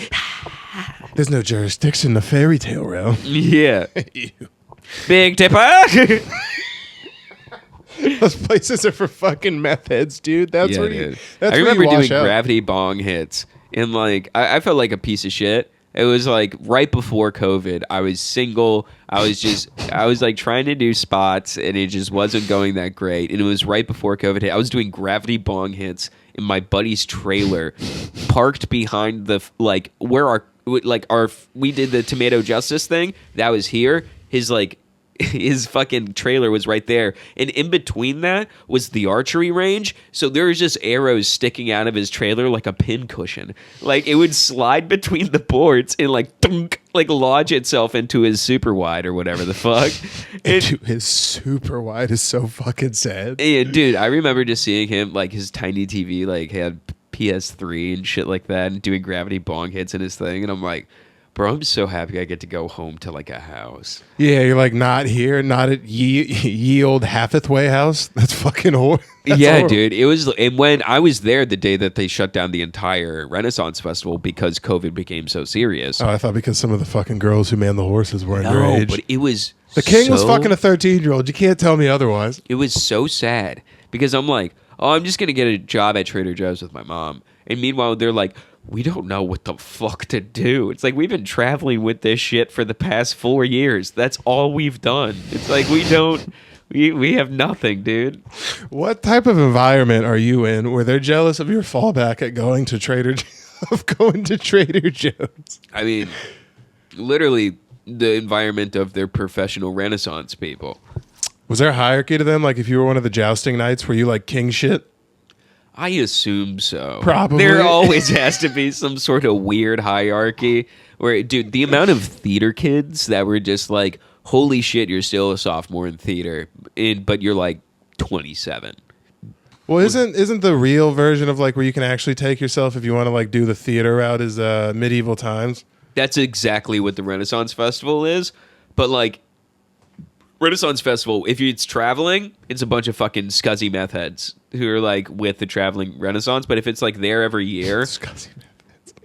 There's no jurisdiction in the fairy tale realm. Yeah. Big Tipper. Those places are for fucking meth heads, dude. That's where you. dude. That's I where remember you doing wash out. gravity bong hits, and like I felt like a piece of shit. It was like right before COVID. I was single. I was like trying to do spots and it just wasn't going that great. And it was right before COVID hit. I was doing gravity bong hits in my buddy's trailer, parked behind the like where our we did the Tomato Justice thing. That was here. His fucking trailer was right there, and in between that was the archery range. So there was just arrows sticking out of his trailer like a pin cushion. Like it would slide between the boards and like dunk, like lodge itself into his super wide or whatever the fuck. Into his super wide is so fucking sad. And dude, I remember just seeing him like his tiny TV like had PS3 and shit like that, and doing gravity bong hits in his thing, and I'm like, bro, I'm so happy I get to go home to like a house. Yeah, you're like not here, not at ye old Hathaway house. That's fucking horrible. Yeah, dude. It was, and when I was there the day that they shut down the entire Renaissance Festival because COVID became so serious. Oh, I thought because some of the fucking girls who manned the horses were No, underage. but it was The king was fucking a 13-year-old. You can't tell me otherwise. It was so sad because I'm like, oh, I'm just gonna get a job at Trader Joe's with my mom, and meanwhile they're like, we don't know what the fuck to do. It's like we've been traveling with this shit for the past 4 years. That's all we've done. It's like we have nothing, dude. What type of environment are you in where they're jealous of your fallback at going to Trader Joe's? I mean, literally the environment of their professional Renaissance people. Was there a hierarchy to them? Like if you were one of the jousting knights, were you like king shit? I assume so. Probably. There always has to be some sort of weird hierarchy where, dude, the amount of theater kids that were just like, holy shit, you're still a sophomore in theater, but you're like 27. Well, isn't the real version of like where you can actually take yourself if you want to like do the theater route is medieval times? That's exactly what the Renaissance Festival is. But like, Renaissance Festival, if it's traveling, it's a bunch of fucking scuzzy meth heads who are like with the traveling Renaissance. But if it's like there every year,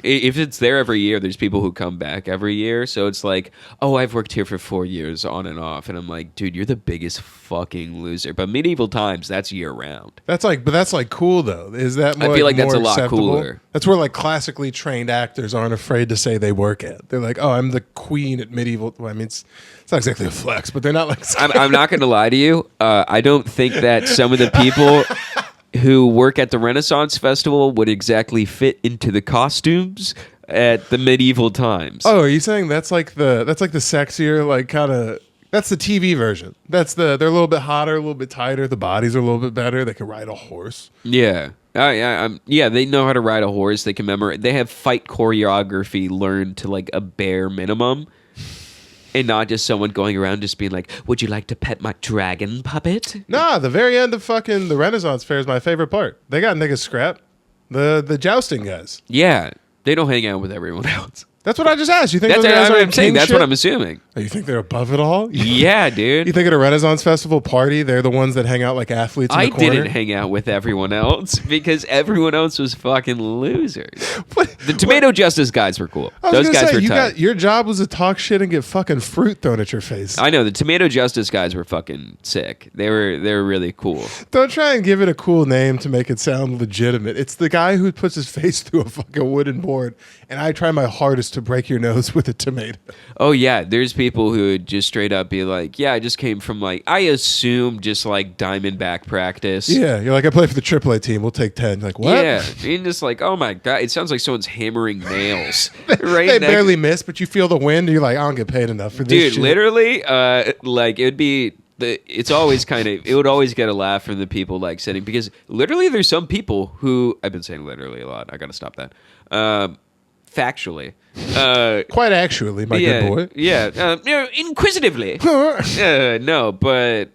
if it's there every year, there's people who come back every year. So it's like, oh, I've worked here for 4 years on and off. And I'm like, dude, you're the biggest fucking loser. But medieval times, that's year round. That's like cool though. Is that more, I feel like that's more a lot acceptable? cooler. That's where like classically trained actors aren't afraid to say they work at. They're like, oh, I'm the queen at medieval. Well, I mean, it's not exactly a flex, but they're not like. I'm not going to lie to you. I don't think that some of the people who work at the Renaissance Festival would exactly fit into the costumes at the medieval times. Oh, are you saying that's like the sexier, like kind of, that's the TV version. They're a little bit hotter, a little bit tighter. The bodies are a little bit better. They can ride a horse. Yeah. Yeah, they know how to ride a horse. They can memorize. They have fight choreography learned to like a bare minimum. And not just someone going around just being like, would you like to pet my dragon puppet? Nah, the very end of fucking the Renaissance Fair is my favorite part. They got niggas scrap. The jousting guys. Yeah. They don't hang out with everyone else. That's what I just asked. You think That's those guys what are I'm saying. king That's shit? what I'm assuming. Oh, you think they're above it all? Yeah, dude. You think at a Renaissance Festival party, they're the ones that hang out like athletes in the I corner? didn't hang out with everyone else because everyone else was fucking losers. The Tomato Justice guys were cool. I was Those gonna guys say, were tight. your job was to talk shit and get fucking fruit thrown at your face. I know the Tomato Justice guys were fucking sick. They were really cool. Don't try and give it a cool name to make it sound legitimate. It's the guy who puts his face through a fucking wooden board, and I try my hardest to break your nose with a tomato. Oh yeah, there's people who would just straight up be like, "Yeah, I just came from like I assume just like Diamondback practice." Yeah, you're like, I play for the AAA team. We'll take 10. Like, what? Yeah, and just like, oh my god, it sounds like someone's hammering nails. Right? They barely miss, but you feel the wind, and you're like, I don't get paid enough for this Dude, shit. literally, like it'd be it's always it would always get a laugh from the people like sitting because literally there's some people who I've been saying literally a lot. I gotta stop that. Factually. Quite actually, my good boy. Yeah, inquisitively. No, but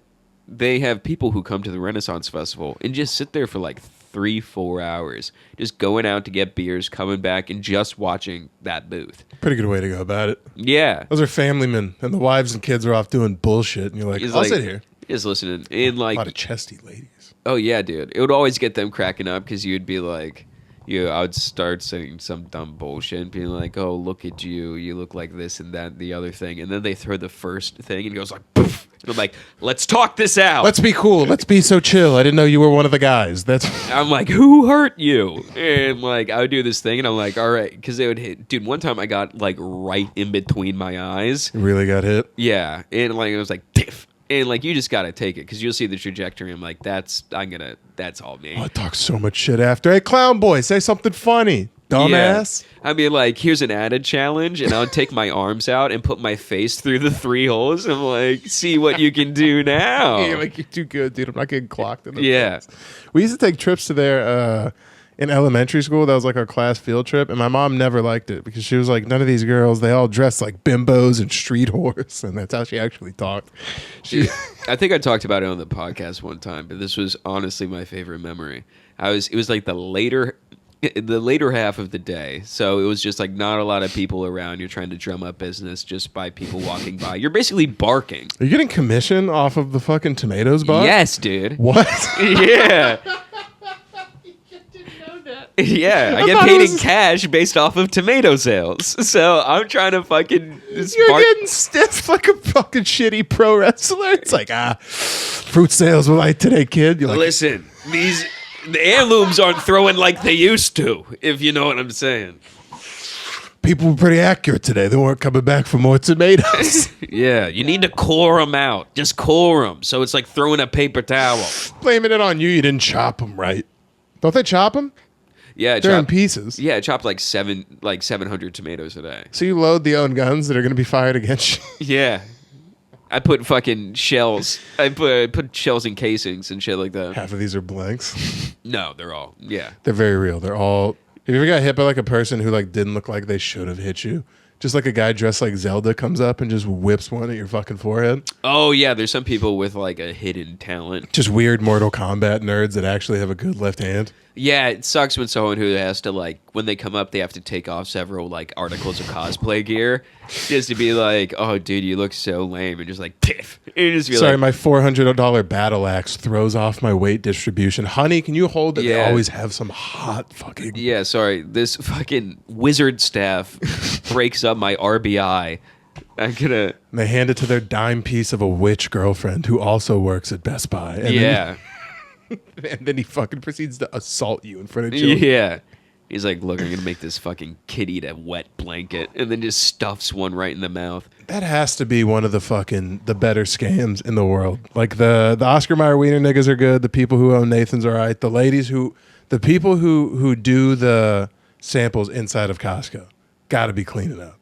they have people who come to the Renaissance Festival and just sit there for like 3-4 hours, just going out to get beers, coming back, and just watching that booth. Pretty good way to go about it. Yeah. Those are family men, and the wives and kids are off doing bullshit, and you're like, I'll sit here. Just listening. And like, a lot of chesty ladies. oh yeah, dude. It would always get them cracking up because you'd be like, I would start saying some dumb bullshit and being like, oh, look at you. You look like this and that and the other thing. And then they throw the first thing and it goes like, poof. And I'm like, let's talk this out. Let's be cool. Let's be so chill. I didn't know you were one of the guys. I'm like, who hurt you? And like, I would do this thing, and I'm like, all right, because they would hit. Dude, one time I got like right in between my eyes. You really got hit? Yeah, and like it was like, tiff. And like, you just gotta take it because you'll see the trajectory. I'm like, that's all me. Oh, I talk so much shit after. Hey, clown boy, say something funny. Dumbass. Yeah. I mean, like, here's an added challenge, and I'll take my arms out and put my face through the 3 holes. And I'm like, see what you can do now. Yeah, like, you're too good, dude. I'm not getting clocked in the Yeah. face. We used to take trips to there in elementary school. That was like our class field trip. And my mom never liked it because she was like, none of these girls, they all dress like bimbos and street whores. And that's how she actually talked. I think I talked about it on the podcast one time, but this was honestly my favorite memory. It was like the later half of the day, so it was just like not a lot of people around. You're trying to drum up business just by people walking by. You're basically barking. Are you getting commission off of the fucking tomatoes, bud? Yes, dude. What? Yeah. Yeah, I get paid in cash based off of tomato sales. So I'm trying to fucking... You're getting stiff like a fucking shitty pro wrestler. It's like, fruit sales were like today, kid. You're like, listen, the heirlooms aren't throwing like they used to, if you know what I'm saying. people were pretty accurate today. They weren't coming back for more tomatoes. Yeah, you need to core them out. Just core them. So it's like throwing a paper towel. Blaming it on you. You didn't chop them right. Don't they chop them? Yeah, they're in pieces. Yeah, I chopped like 700 tomatoes a day. So you load the own guns that are going to be fired against you. Yeah. I put fucking shells. I put shells in casings and shit like that. Half of these are blanks. No, they're all, yeah. They're very real. They're all... Have you ever got hit by like a person who like didn't look like they should have hit you? Just like a guy dressed like Zelda comes up and just whips one at your fucking forehead. Oh, yeah. There's some people with like a hidden talent. Just weird Mortal Kombat nerds that actually have a good left hand. Yeah, it sucks when someone who has to like, when they come up, they have to take off several like articles of cosplay gear just to be like, oh, dude, you look so lame. And just like, piff. And you just be Sorry, like, my $400 battle axe throws off my weight distribution. Honey, can you hold it? Yeah. They always have some hot fucking... yeah, sorry. This fucking wizard staff breaks up my RBI. I'm gonna... And they hand it to their dime piece of a witch girlfriend who also works at Best Buy. And yeah. And then he fucking proceeds to assault you in front of children. Yeah. He's like, look, I'm gonna make this fucking kid eat a wet blanket, and then just stuffs one right in the mouth. That has to be one of the better scams in the world. Like the Oscar Mayer Wiener niggas are good. The people who own Nathan's are right. The people who do the samples inside of Costco got to be cleaning up.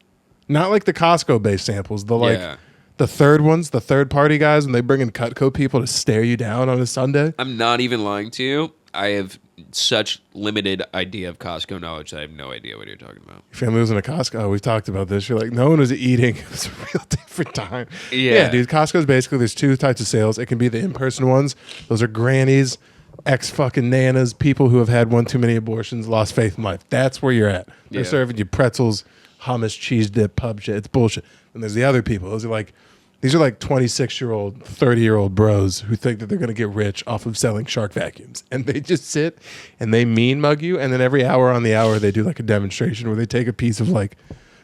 Not like the Costco based samples. The third ones, the third party guys, when they bring in Cutco people to stare you down on a Sunday. I'm not even lying to you. I have such limited idea of Costco knowledge that I have no idea what you're talking about. Your family was in a Costco. We've talked about this. You're like, no one was eating. It was a real different time. Yeah, dude. Costco's basically, there's two types of sales. It can be the in-person ones. Those are grannies, ex-fucking nanas, people who have had one too many abortions, lost faith in life. That's where you're at. They're serving you pretzels, hummus, cheese dip, pub shit. It's bullshit. And there's the other people. These are like 26-year-old, 30-year-old bros who think that they're going to get rich off of selling shark vacuums. And they just sit and they mean mug you. And then every hour on the hour, they do like a demonstration where they take a piece of like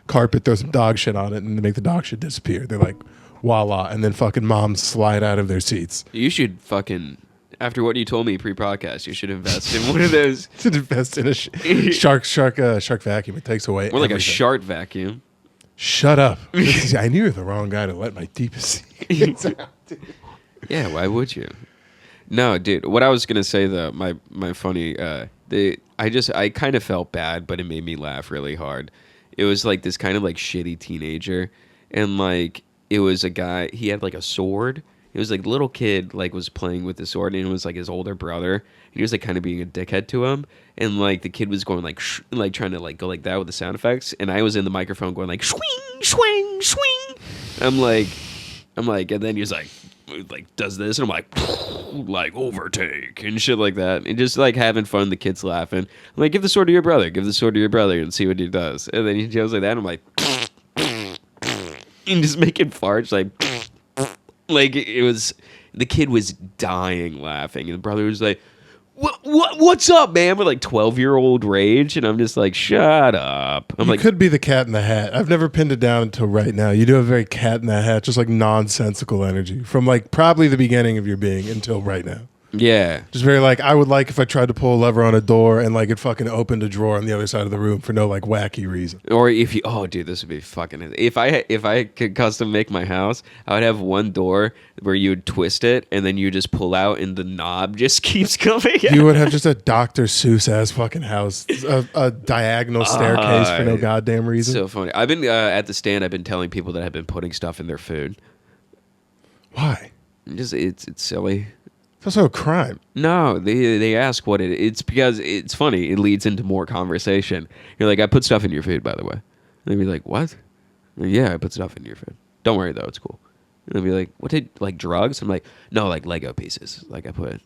carpet, throw some dog shit on it, and they make the dog shit disappear. They're like, voila. And then fucking moms slide out of their seats. You should fucking, after what you told me pre-podcast, you should invest in one of those. You should invest in a shark vacuum. It takes away Or like everything. a shark vacuum. Shut up. I knew you were the wrong guy to let my deepest secrets out. Yeah, why would you? No, dude. What I was gonna say though, my funny, I kind of felt bad, but it made me laugh really hard. It was like this kind of like shitty teenager, and like it was a guy. He had like a sword. It was like little kid like was playing with the sword, and it was like his older brother. And he was like kind of being a dickhead to him, and like the kid was going like like trying to like go like that with the sound effects, and I was in the microphone going like swing, swing, swing. I'm like, and then he's like does this, and I'm like overtake and shit like that, and just like having fun. The kid's laughing. I'm like, give the sword to your brother, and see what he does. And then he goes like that. And I'm like, and just making farts like it was. The kid was dying laughing, and the brother was like, What's up, man? With like 12-year-old rage, and I'm just like, shut up. I'm You like, could be the Cat in the Hat. I've never pinned it down until right now. You do have very Cat in the Hat, just like nonsensical energy from like probably the beginning of your being until right now. yeah. Just very like, I would like if I tried to pull a lever on a door and like it fucking opened a drawer on the other side of the room for no like wacky reason. Or if you, oh, dude, this would be fucking. If I could custom make my house, I would have one door where you would twist it and then you just pull out and the knob just keeps coming. You would have just a Dr. Seuss ass fucking house, a diagonal staircase for no goddamn reason. So funny. I've been at the stand. I've been telling people that I've been putting stuff in their food. Why? Just it's silly. It's also a crime. No, they ask what it's because it's funny. It leads into more conversation. You're like, I put stuff in your food, by the way. And they'd be like, what? Like, yeah, I put stuff in your food. Don't worry though, it's cool. And they'd be like, what did like drugs? I'm like, no, like Lego pieces. Like I put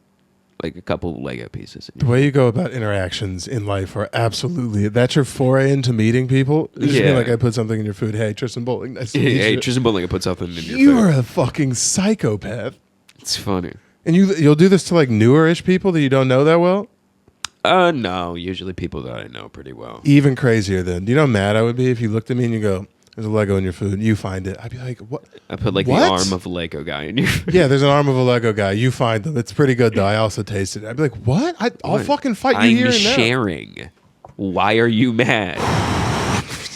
like a couple Lego pieces. The way you go about interactions in life are absolutely, that's your foray into meeting people. You just mean like I put something in your food. Hey, Tristan Bowling. Nice to meet you. Hey, Tristan Bowling, I put something in your food. You are a fucking psychopath. It's funny. And you'll do this to like newer-ish people that you don't know that well? No, usually people that I know pretty well. Even crazier then. Do you know how mad I would be if you looked at me and you go, there's a Lego in your food, and you find it. I'd be like, what? I put like What? the arm of a Lego guy in your food. Yeah, there's an arm of a Lego guy. You find them. It's pretty good though. I also tasted it. I'd be like, what? I'll fucking fight you here I'm and now. sharing. Why are you mad?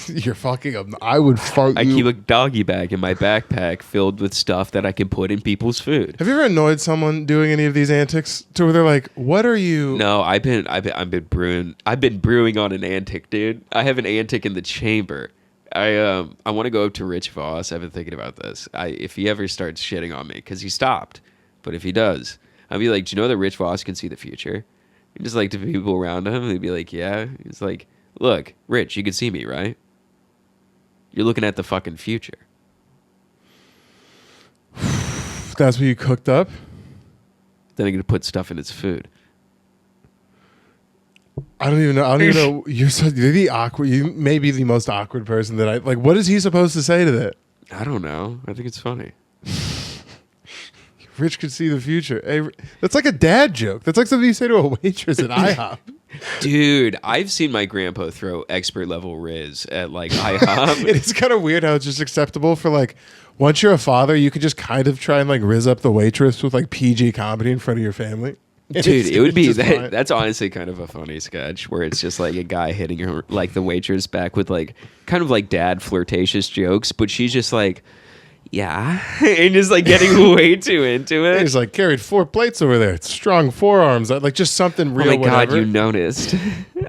You're fucking up. I would fight I you. keep a doggy bag in my backpack filled with stuff that I can put in people's food. Have you ever annoyed someone doing any of these antics to where they're like, what are you? No, I've been brewing on an antic, dude. I have an antic in the chamber. I want to go up to Rich Voss. I've been thinking about this. If he ever starts shitting on me, because he stopped, but if he does, I'll be like, do you know that Rich Voss can see the future? And just like to people around him, they'd be like, yeah. He's like, look, Rich, you can see me, right? You're looking at the fucking future. That's what you cooked up? Then I'm gonna put stuff in his food. I don't even know. You're the awkward. You may be the most awkward person that I like. What is he supposed to say to that? I don't know. I think it's funny. Rich could see the future. Hey, that's like a dad joke. That's like something you say to a waitress at IHOP. Dude, I've seen my grandpa throw expert level Riz at like IHOP. It is kind of weird how it's just acceptable for like, once you're a father, you could just kind of try and like rizz up the waitress with like PG comedy in front of your family. And Dude, it would be just fine. that's honestly kind of a funny sketch where it's just like a guy hitting her like the waitress back with like kind of like dad flirtatious jokes, but she's just like, yeah, and just like getting way too into it. He's like, carried 4 plates over there. It's strong forearms. Like just something real. Oh my god, whatever. you noticed?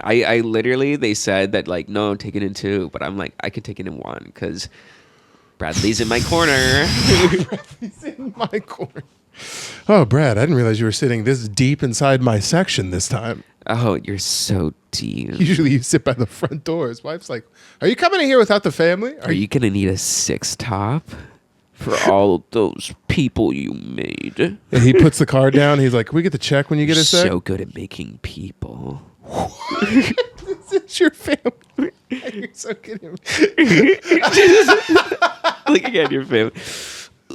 I literally they said that like no, take it in 2, but I'm like I could take it in 1 because Bradley's in my corner. He's in my corner. Oh, Brad, I didn't realize you were sitting this deep inside my section this time. Oh, you're so deep. Usually you sit by the front door. His wife's like, are you coming in here without the family? Are you gonna need a 6 top for all of those people you made? And he puts the card down. He's like, can we get the check when you get a sec? So good at making people. It's your family. You're so kidding. Looking at your family.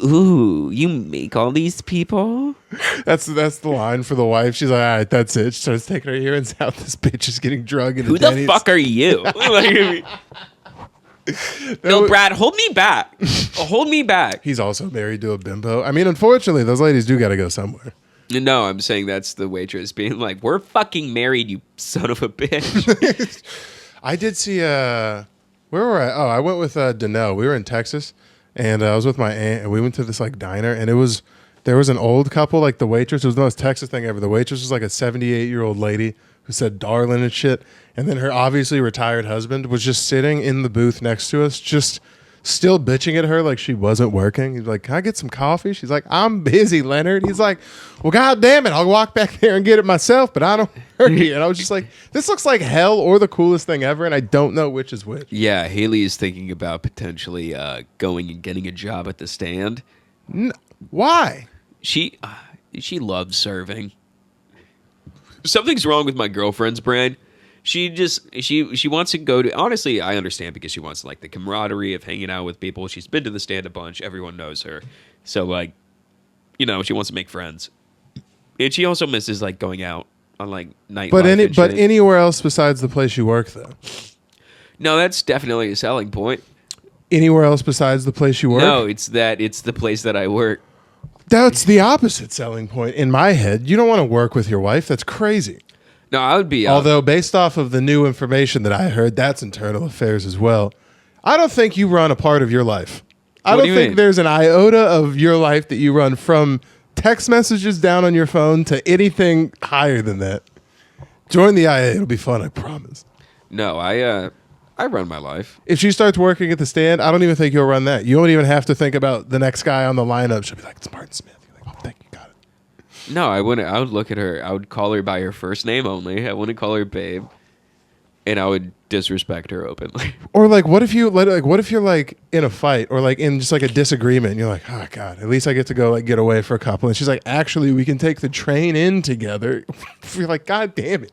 Ooh, you make all these people? That's the line for the wife. She's like, all right, that's it. She starts taking her earrings out. This bitch is getting drug into Who the Denny's. fuck are you? No, Brad, hold me back. Hold me back. He's also married to a bimbo. I mean, unfortunately, those ladies do got to go somewhere. No, I'm saying that's the waitress being like, we're fucking married, you son of a bitch. I did see, where were I? Oh, I went with Danelle. We were in Texas, and I was with my aunt, and we went to this like diner, and there was an old couple, like the waitress. It was the most Texas thing ever. The waitress was like a 78-year-old lady who said darling and shit, and then her obviously retired husband was just sitting in the booth next to us, just still bitching at her like she wasn't working. He's like, can I get some coffee? She's like, I'm busy, Leonard. He's like, well, God damn it, I'll walk back there and get it myself, but I don't hurt you. And I was just like, this looks like hell or the coolest thing ever, and I don't know which is which. Yeah, Haley is thinking about potentially going and getting a job at the stand. Why? She loves serving. Something's wrong with my girlfriend's brain. She wants to go to, honestly, I understand because she wants like the camaraderie of hanging out with people. She's been to the stand a bunch. Everyone knows her. So like, she wants to make friends. And she also misses like going out on like nightlife. But anywhere else besides the place you work, though. No, that's definitely a selling point. Anywhere else besides the place you work? No, it's the place that I work. That's the opposite selling point in my head. You don't want to work with your wife. That's crazy. No, I would be. Although, based off of the new information that I heard, that's internal affairs as well. I don't think you run a part of your life. I don't think there's an iota of your life that you run from text messages down on your phone to anything higher than that. Join the IA. It'll be fun, I promise. No, I run my life. If she starts working at the stand, I don't even think you'll run that. You won't even have to think about the next guy on the lineup. She'll be like, it's Martin Smith. You're like, oh, thank you, got it. No, I wouldn't. I would look at her. I would call her by her first name only. I wouldn't call her babe, and I would disrespect her openly. Or like, what if you're like in a fight or like in just like a disagreement? And you're like, oh god, at least I get to go like get away for a couple. And she's like, actually, we can take the train in together. You're like, god damn it.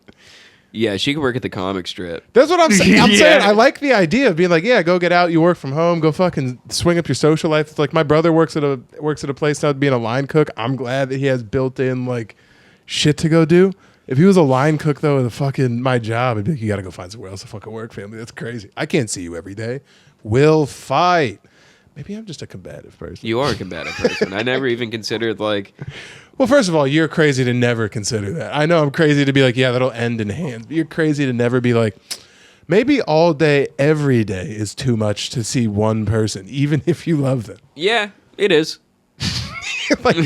Yeah, she could work at the comic strip. That's what I'm saying. I'm saying I like the idea of being like, yeah, go get out. You work from home. Go fucking swing up your social life. It's like my brother works at a place now being a line cook. I'm glad that he has built in like shit to go do. If he was a line cook though, at fucking my job, I'd be like, you got to go find somewhere else to fucking work, family. That's crazy. I can't see you every day. We'll fight. Maybe I'm just a combative person. You are a combative person. I never even considered like. Well, first of all, you're crazy to never consider that. I know I'm crazy to be like, yeah, that'll end in hands. But you're crazy to never be like, maybe all day, every day is too much to see one person, even if you love them. Yeah, it is. Like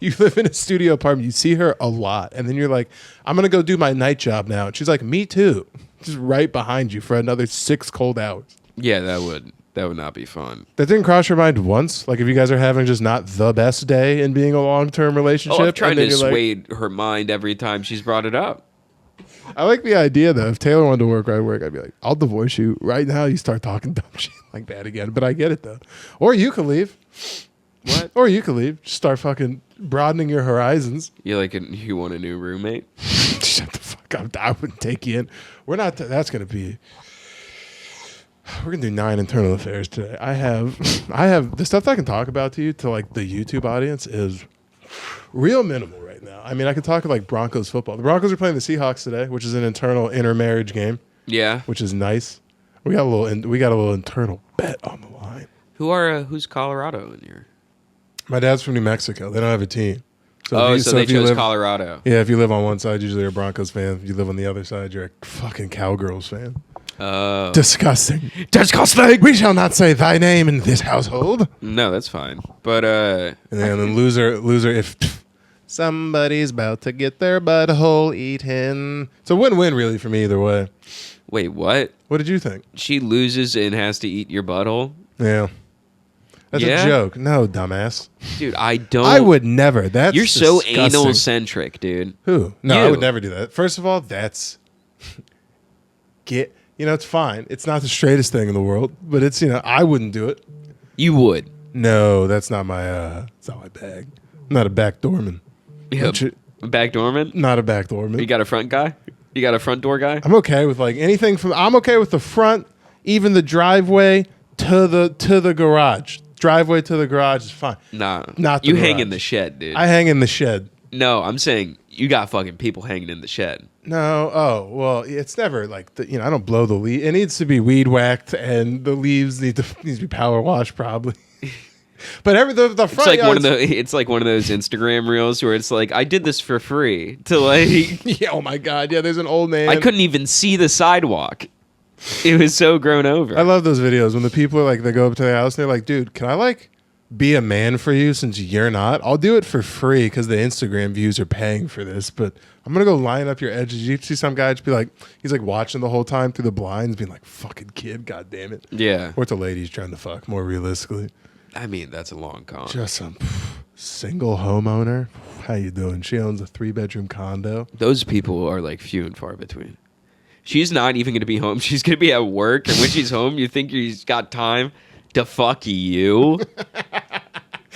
you live in a studio apartment, you see her a lot, and then you're like, I'm gonna go do my night job now. And she's like, me too. Just right behind you for another 6 cold hours. Yeah, that would not be fun. That didn't cross your mind once? Like if you guys are having just not the best day in being a long-term relationship? Oh, I'm trying to dissuade her mind every time she's brought it up. I like the idea though. If Taylor wanted to work where I work, I'd be like, I'll divorce you right now. You start talking dumb shit like that again. But I get it though. Or you could leave. What? Or you could leave. Just start fucking broadening your horizons. You want a new roommate? Shut the fuck up. I wouldn't take you in. We're not. That's gonna be. We're gonna do 9 internal affairs today. I have the stuff that I can talk about to you to like the YouTube audience is real minimal right now. I mean, I can talk like Broncos football. The Broncos are playing the Seahawks today, which is an internal intermarriage game. Yeah, which is nice. We got a little internal bet on the line. Who's Colorado in your? My dad's from New Mexico. They don't have a team. So they chose Colorado. Yeah, if you live on one side, usually you're a Broncos fan. If you live on the other side, you're a fucking Cowgirls fan. Oh. Disgusting. Disgusting. We shall not say thy name in this household. No, that's fine. But and then loser. If somebody's about to get their butthole eaten, it's a win-win really for me either way. Wait, what? What did you think? She loses and has to eat your butthole? Yeah. That's a joke. No, dumbass. Dude, I would never. That's You're disgusting. so anal-centric, dude. Who? No, you. I would never do that. First of all, that's... it's fine. It's not the straightest thing in the world, but it's, I wouldn't do it. You would? No, that's not my, it's not my bag. I'm not a backdoorman. Yeah, backdoorman? Not a backdoorman. You got a front guy? You got a front door guy? I'm okay with like anything I'm okay with the front, even the driveway to the garage. Driveway to the garage is fine. Nah. Not the You garage. hang in the shed, dude. I hang in the shed. No, I'm saying you got fucking people hanging in the shed. No. Oh, well, it's never like, I don't blow the leaf. It needs to be weed whacked and the leaves need to be power washed probably. But the front it's like one of those Instagram reels where it's like, I did this for free to like. Yeah, oh my God. Yeah, there's an old man. I couldn't even see the sidewalk. It was so grown over. I love those videos when the people are like, they go up to their house and they're like, dude, can I like be a man for you since you're not? I'll do it for free because the Instagram views are paying for this, but I'm going to go line up your edges. You see some guy just be like, he's like watching the whole time through the blinds being like, fucking kid, God damn it. Yeah. Or it's a lady he's trying to fuck more realistically. I mean, that's a long con. Just some single homeowner. How you doing? She owns a 3-bedroom condo. Those people are like few and far between. She's not even going to be home. She's going to be at work. And when she's home, you think she's got time to fuck you?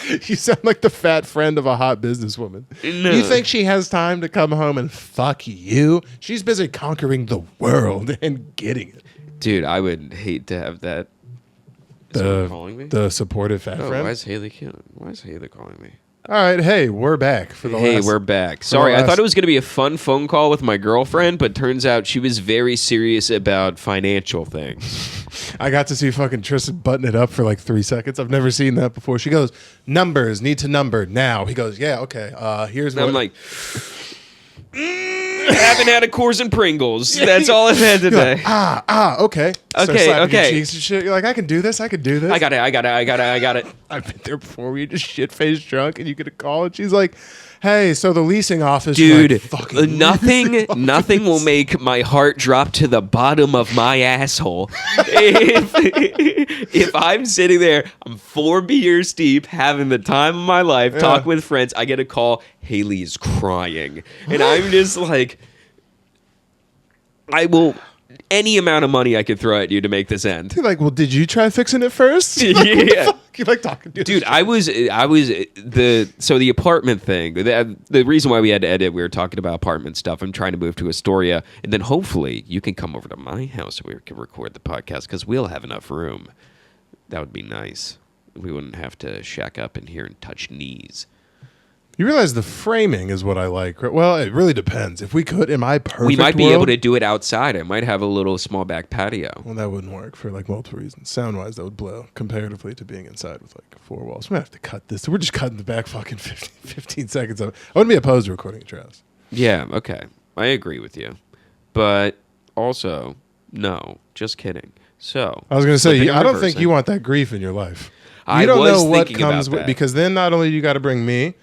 You sound like the fat friend of a hot businesswoman. No. You think she has time to come home and fuck you? She's busy conquering the world and getting it. Dude, I would hate to have that. Is someone calling me? The supportive fat friend? Why is Haley calling me? All right, hey, we're back for the Hey, last. we're back. Sorry, I thought it was going to be a fun phone call with my girlfriend, but turns out she was very serious about financial things. I got to see fucking Tristan button it up for like 3 seconds. I've never seen that before. She goes, "Numbers need to number now." He goes, "Yeah, okay. Here's And what." I'm like, haven't had a Coors and Pringles. That's all I've had You're today. like, okay. Start Okay, slapping your okay. cheeks and shit. You're like, I can do this. I can do this. I got it. I've been there before. We just shit faced drunk, and you get a call, and she's like, "Hey, so the leasing office, Dude, like, fucking nothing will make my heart drop to the bottom of my asshole. If I'm sitting there, I'm 4 beers deep, having the time of my life, talking with friends, I get a call, Haley is crying. And I'm just like, I will, any amount of money I could throw at you to make this end. You're like, well, did you try fixing it first? Like, what the fuck? You like talking to Dude, I was the apartment thing. The reason why we had to edit, we were talking about apartment stuff. I'm trying to move to Astoria, and then hopefully you can come over to my house and we can record the podcast because we'll have enough room. That would be nice. We wouldn't have to shack up in here and touch knees. You realize the framing is what I like. Right? Well, it really depends. If we could, in my perfect We might be world, able to do it outside. I might have a little small back patio. Well, that wouldn't work for like multiple reasons. Sound-wise, that would blow comparatively to being inside with like 4 walls. We're gonna have to cut this. We're just cutting the back fucking 15 seconds of it. I wouldn't be opposed to recording at your house. Yeah, okay. I agree with you. But also, no, just kidding. So I was gonna say, flipping I and don't think reversing. you want that grief in your life. You I don't was know what thinking comes about with, that. because then not only you got to bring me,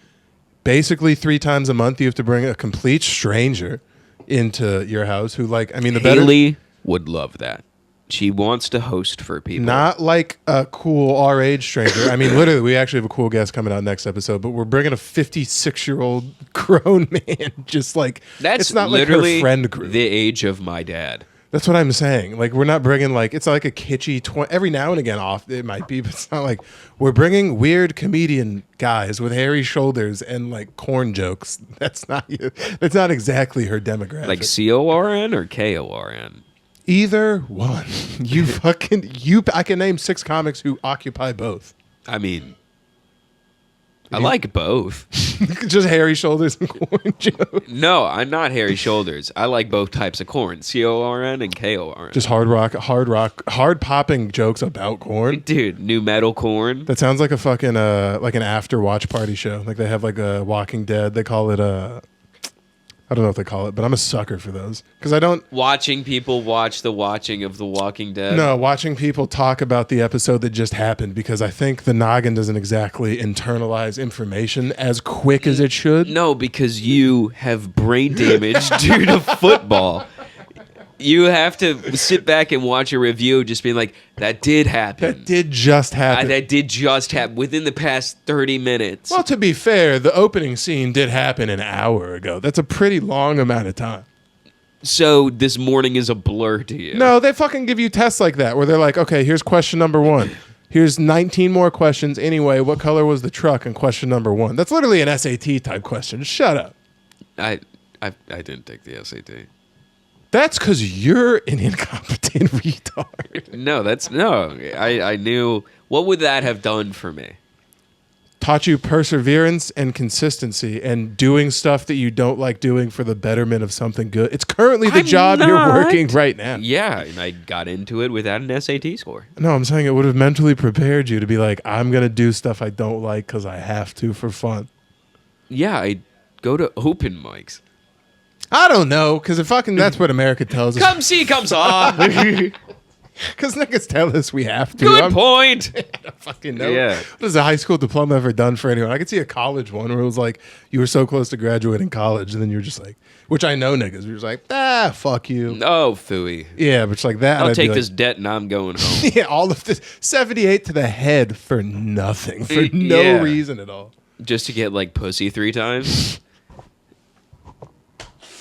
basically 3 times a month you have to bring a complete stranger into your house who, like, I mean, the Haley would love that. She wants to host for people. not like a cool our age stranger. I mean, literally, we actually have a cool guest coming out next episode, but we're bringing a 56-year-old grown man. Just like, That's it's not literally like her friend group. the age of my dad. That's what I'm saying. Like, we're not bringing, like, it's not like a kitschy, every now and again off, it might be, but it's not like, we're bringing weird comedian guys with hairy shoulders and, like, corn jokes. That's not exactly her demographic. Like CORN or KORN? Either one. I can name 6 comics who occupy both. I mean, I like both. Just hairy shoulders and corn jokes. No, I'm not hairy shoulders. I like both types of corn, CORN and KORN. Just hard popping jokes about corn. Dude, new metal corn. That sounds like a fucking like an after watch party show. Like they have like a Walking Dead. They call it I don't know what they call it, but I'm a sucker for those because I don't. Watching people watch the watching of The Walking Dead. No, watching people talk about the episode that just happened because I think the noggin doesn't exactly internalize information as quick as it should. No, because you have brain damage due to football. You have to sit back and watch a review just being like, that did happen. That did just happen. That did just happen within the past 30 minutes. Well, to be fair, the opening scene did happen an hour ago. That's a pretty long amount of time. So this morning is a blur to you. No, they fucking give you tests like that where they're like, okay, here's question number 1. Here's 19 more questions. Anyway, what color was the truck? And question number 1. That's literally an SAT type question. Just shut up. I didn't take the SAT. That's because you're an incompetent retard. No. I knew. What would that have done for me? Taught you perseverance and consistency and doing stuff that you don't like doing for the betterment of something good. It's currently the job you're working right now. Yeah, and I got into it without an SAT score. No, I'm saying it would have mentally prepared you to be like, I'm going to do stuff I don't like because I have to for fun. Yeah, I go to open mics. I don't know, because that's what America tells us. Come see, come saw. Because niggas tell us we have to. Good point. I don't fucking know. Yeah. What has a high school diploma ever done for anyone? I could see a college one where it was like, you were so close to graduating college, and then you're just like, which I know niggas, you're just like, fuck you. Oh, phooey. Yeah, but it's like that. I'll I'd be take like, this debt and I'm going home. Yeah, all of this. 78 to the head for nothing. For no Yeah. reason at all. Just to get like pussy 3 times.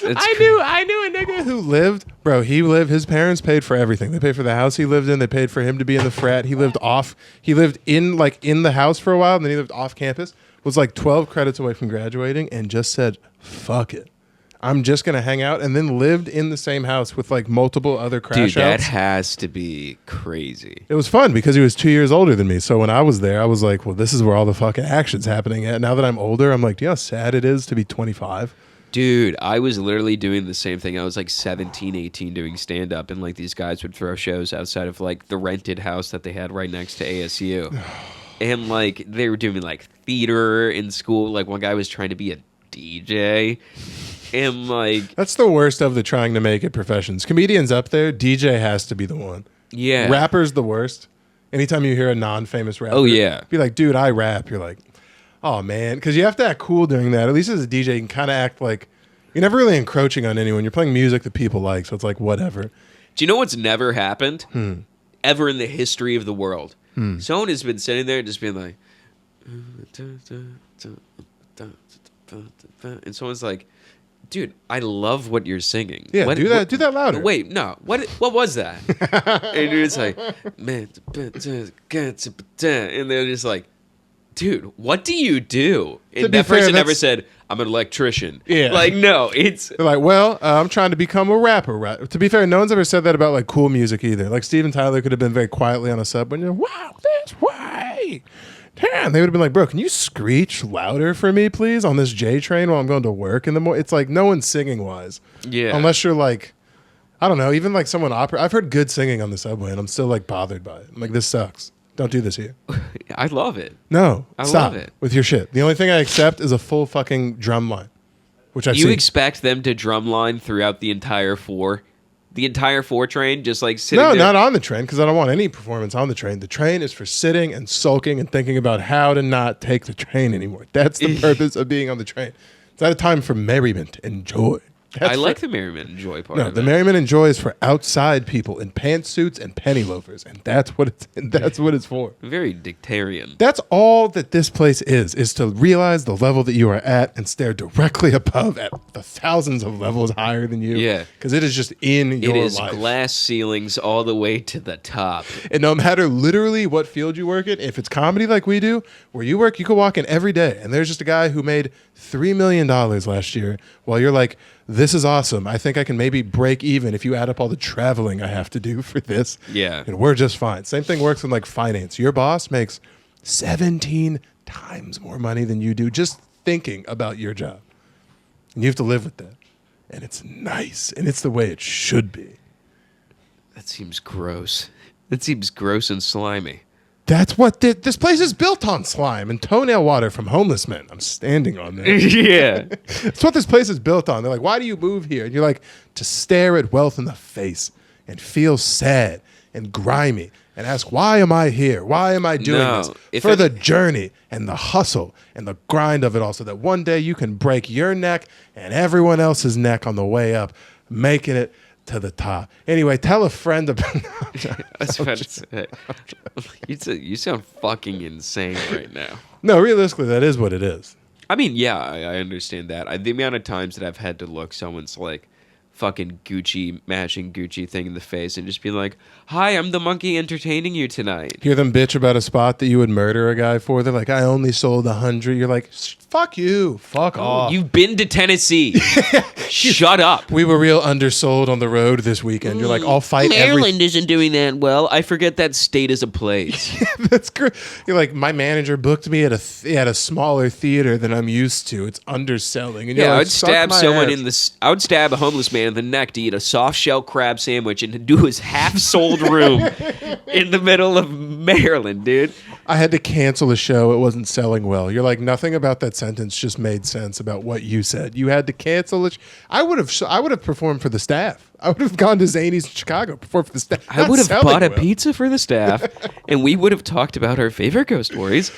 I knew a nigga who lived, bro. His parents paid for everything. They paid for the house he lived in. They paid for him to be in the frat. He lived in the house for a while, and then he lived off campus. Was like 12 credits away from graduating, and just said, "Fuck it, I'm just going to hang out, and then lived in the same house with like multiple other crash Dude, that outs. has to be crazy. It was fun because he was 2 years older than me. So when I was there, I was like, well, this is where all the fucking action's happening at. Now that I'm older, I'm like, do you know how sad it is to be 25? Dude, I was literally doing the same thing. I was like 17, 18 doing stand-up, and like these guys would throw shows outside of like the rented house that they had right next to ASU. And like they were doing like theater in school. Like one guy was trying to be a DJ. And like... That's the worst of the trying to make it professions. Comedians up there, DJ has to be the one. Yeah. Rapper's the worst. Anytime you hear a non-famous rapper, Oh, yeah. be like, dude, I rap. You're like, oh, man. Because you have to act cool during that. At least as a DJ, you can kind of act like you're never really encroaching on anyone. You're playing music that people like, so it's like, whatever. Do you know what's never happened? Ever in the history of the world? Someone has been sitting there and just being like... And someone's like, dude, I love what you're singing. Yeah, do that louder. Wait, no. What was that? And it's like, man, and they're just like, dude, what do you do? And that person never said, I'm an electrician. Yeah. Like, no, it's... They're like, well, I'm trying to become a rapper. To be fair, no one's ever said that about like cool music either. Like Steven Tyler could have been very quietly on a subway and you're like, wow, this way. Damn, they would have been like, bro, can you screech louder for me, please, on this J train while I'm going to work in the morning? It's like no one's singing wise. Yeah. Unless you're like, I don't know, even like someone opera. I've heard good singing on the subway and I'm still like bothered by it. I'm like, this sucks. Don't do this here. I love it. No, I stop love it. with your shit. The only thing I accept is a full fucking drum line, which I You see. expect them to drumline throughout the entire four? The entire 4 train, just like sitting No, there? not on the train, because I don't want any performance on the train. The train is for sitting and sulking and thinking about how to not take the train anymore. That's the purpose of being on the train. It's not a time for merriment and joy. I like the merriment and joy part No, of the it. merriment and joy is for outside people in pantsuits and penny loafers, and that's what it's for. Very dictarian. That's all that this place is to realize the level that you are at and stare directly above at the thousands of levels higher than you. Yeah. Because it is just in your It is life. glass ceilings all the way to the top. And no matter literally what field you work in, if it's comedy like we do, where you work, you could walk in every day. And there's just a guy who made $3 million last year while you're like, this is awesome. I think I can maybe break even if you add up all the traveling I have to do for this. Yeah. And we're just fine. Same thing works in like finance. Your boss makes 17 times more money than you do just thinking about your job. And you have to live with that. And it's nice. And it's the way it should be. That seems gross. That seems gross and slimy. That's what this place is built on, slime and toenail water from homeless men. I'm standing on that. Yeah. That's what this place is built on. They're like, why do you move here? And you're like, to stare at wealth in the face and feel sad and grimy and ask, why am I here? Why am I doing this? For the journey and the hustle and the grind of it all, so that one day you can break your neck and everyone else's neck on the way up, making it to the top. Anyway, tell a friend about... I was about to say, you sound fucking insane right now. No, realistically, that is what it is. I mean, yeah, I understand that. The amount of times that I've had to look someone's like fucking Gucci, matching Gucci thing in the face and just be like, hi, I'm the monkey entertaining you tonight. Hear them bitch about a spot that you would murder a guy for. They're like, I only sold 100. You're like, fuck you. Fuck off. You've been to Tennessee. Shut up. We were real undersold on the road this weekend. You're like, I'll fight Maryland isn't doing that well. I forget that state is a place. That's great. You're like, my manager booked me at a smaller theater than I'm used to. It's underselling. And you're Yeah, like, I would stab suck my someone ass. I would stab a homeless man in the neck to eat a soft shell crab sandwich and do his half-sold room in the middle of Maryland, dude. I had to cancel a show. It wasn't selling well. You're like, nothing about that sentence just made sense about what you said. You had to cancel it. I would have performed for the staff. I would have gone to Zany's in Chicago, performed for the staff. I would have bought a pizza for the staff, and we would have talked about our favorite ghost stories.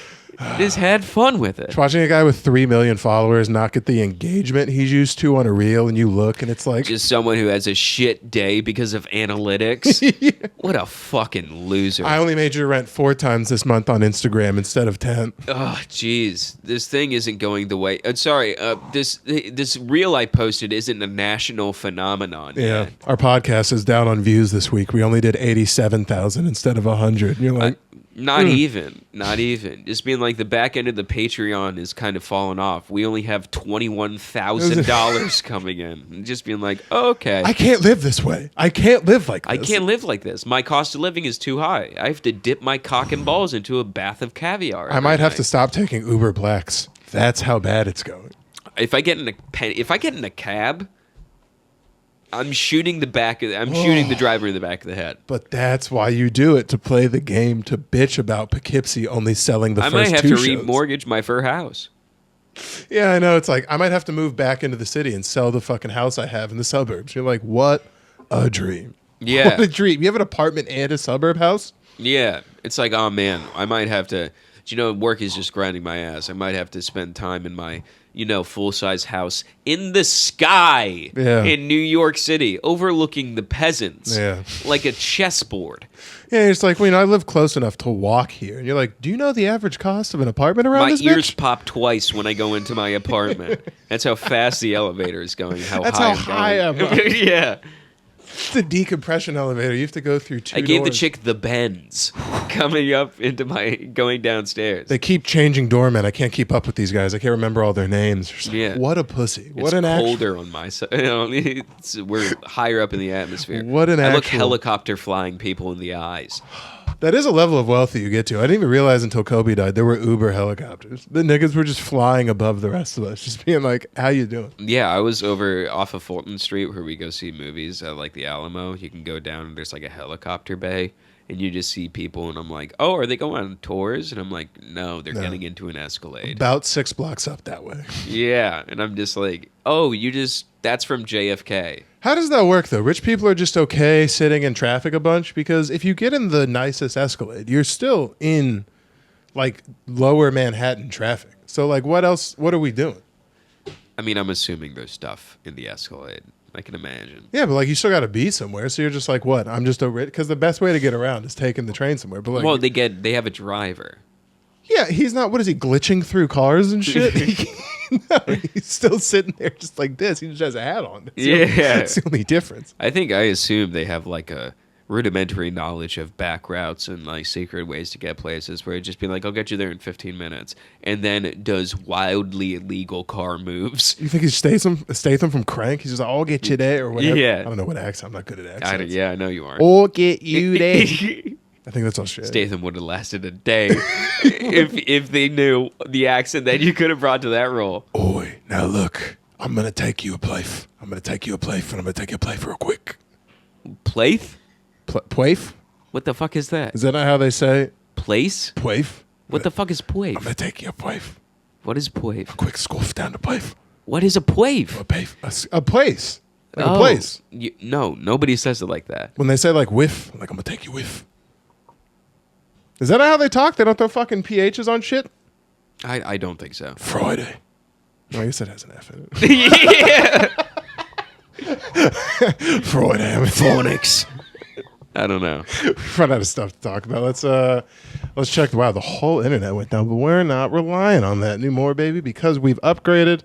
Just had fun with it. Watching a guy with 3 million followers not get the engagement he's used to on a reel, and you look, and it's like... Just someone who has a shit day because of analytics. Yeah. What a fucking loser. I only made your rent 4 times this month on Instagram instead of 10. Oh, jeez. This thing isn't going the way... sorry, this reel I posted isn't a national phenomenon Yeah. yet. Our podcast is down on views this week. We only did 87,000 instead of 100. And you're like... Not even. Just being like the back end of the Patreon is kind of falling off. We only have $21,000 coming in. And just being like, okay. I can't live this way. I can't live like this. I can't live like this. My cost of living is too high. I have to dip my cock and balls into a bath of caviar. I might have to stop taking Uber Blacks. That's how bad it's going. If I get in a cab, I'm shooting the driver in the back of the head. But that's why you do it, to play the game, to bitch about Poughkeepsie only selling the first two shows. I might have to remortgage my fur house. Yeah, I know. It's like, I might have to move back into the city and sell the fucking house I have in the suburbs. You're like, what a dream. Yeah. What a dream. You have an apartment and a suburb house? Yeah. It's like, oh man, I might have to, work is just grinding my ass. I might have to spend time in my, full-size house in the sky in New York City, overlooking the peasants like a chessboard. Yeah, it's like, I live close enough to walk here. And you're like, do you know the average cost of an apartment around this bitch? My ears pop twice when I go into my apartment. That's how fast the elevator is going, That's how high I'm going. Yeah. It's the decompression elevator. You have to go through two doors. I gave the chick the bends coming up into going downstairs. They keep changing doormen. I can't keep up with these guys. I can't remember all their names. Like, what a pussy. What an It's colder on my side. We're higher up in the atmosphere. What an I look helicopter flying people in the eyes. That is a level of wealth that you get to. I didn't even realize until Kobe died there were Uber helicopters. The niggas were just flying above the rest of us, just being like, how you doing? Yeah, I was over off of Fulton Street where we go see movies at like the Alamo. You can go down and there's like a helicopter bay and you just see people and I'm like, oh, are they going on tours? And I'm like, no, they're getting into an Escalade. About 6 blocks up that way. Yeah, and I'm just like, oh, that's from JFK. How does that work, though? Rich people are just okay sitting in traffic a bunch? Because if you get in the nicest Escalade, you're still in, like, lower Manhattan traffic. So, like, what else? What are we doing? I mean, I'm assuming there's stuff in the Escalade. I can imagine. Yeah, but, like, you still got to be somewhere. So you're just like, what? I'm just a rich... Because the best way to get around is taking the train somewhere. But like, well, they have a driver. Yeah, he's not... What is he, glitching through cars and shit? No, he's still sitting there just like this. He just has a hat on. That's the only difference. I assume they have like a rudimentary knowledge of back routes and like secret ways to get places where it'd just be like, I'll get you there in 15 minutes. And then does wildly illegal car moves. You think he's Statham from Crank? He's just like, I'll get you there or whatever. Yeah. I don't know what accent. I'm not good at accents. I know you aren't. I'll get you there. I think that's Australian. Statham would have lasted a day if they knew the accent that you could have brought to that role. Oi, now look, I'm going to take you a place. I'm going to take you a place, and I'm going to take you a place real quick. Plaith? Plaith? What the fuck is that? Is that not how they say? Place? Plaith? What the fuck is Plaith? I'm going to take you a place. What is Plaith? A quick scoff down to Plaith. What is a Plaith? A place. Like a place. No, nobody says it like that. When they say like whiff, I'm like, I'm going to take you whiff. Is that how they talk? They don't throw fucking PHs on shit? I don't think so. Friday. I guess it has an F in it. Yeah. Friday. Phonics. I don't know. We've run out of stuff to talk about. Let's check. Wow, the whole internet went down, but we're not relying on that anymore, baby, because we've upgraded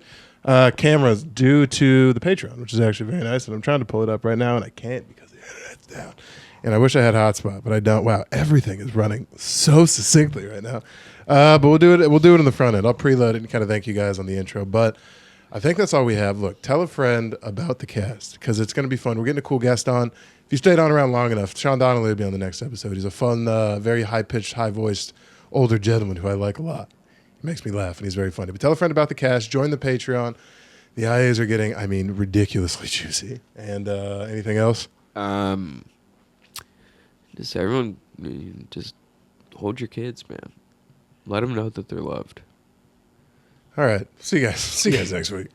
cameras due to the Patreon, which is actually very nice. And I'm trying to pull it up right now, and I can't because the internet's down. And I wish I had hotspot, but I don't. Wow, everything is running so succinctly right now. But we'll do it. We'll do it in the front end. I'll preload it and kind of thank you guys on the intro. But I think that's all we have. Look, tell a friend about the cast because it's going to be fun. We're getting a cool guest on. If you stayed on around long enough, Sean Donnelly will be on the next episode. He's a fun, very high-pitched, high-voiced older gentleman who I like a lot. He makes me laugh, and he's very funny. But tell a friend about the cast. Join the Patreon. The IAs are getting, ridiculously juicy. And anything else? Just everyone, just hold your kids, man. Let them know that they're loved. All right. See you guys. See you guys next week.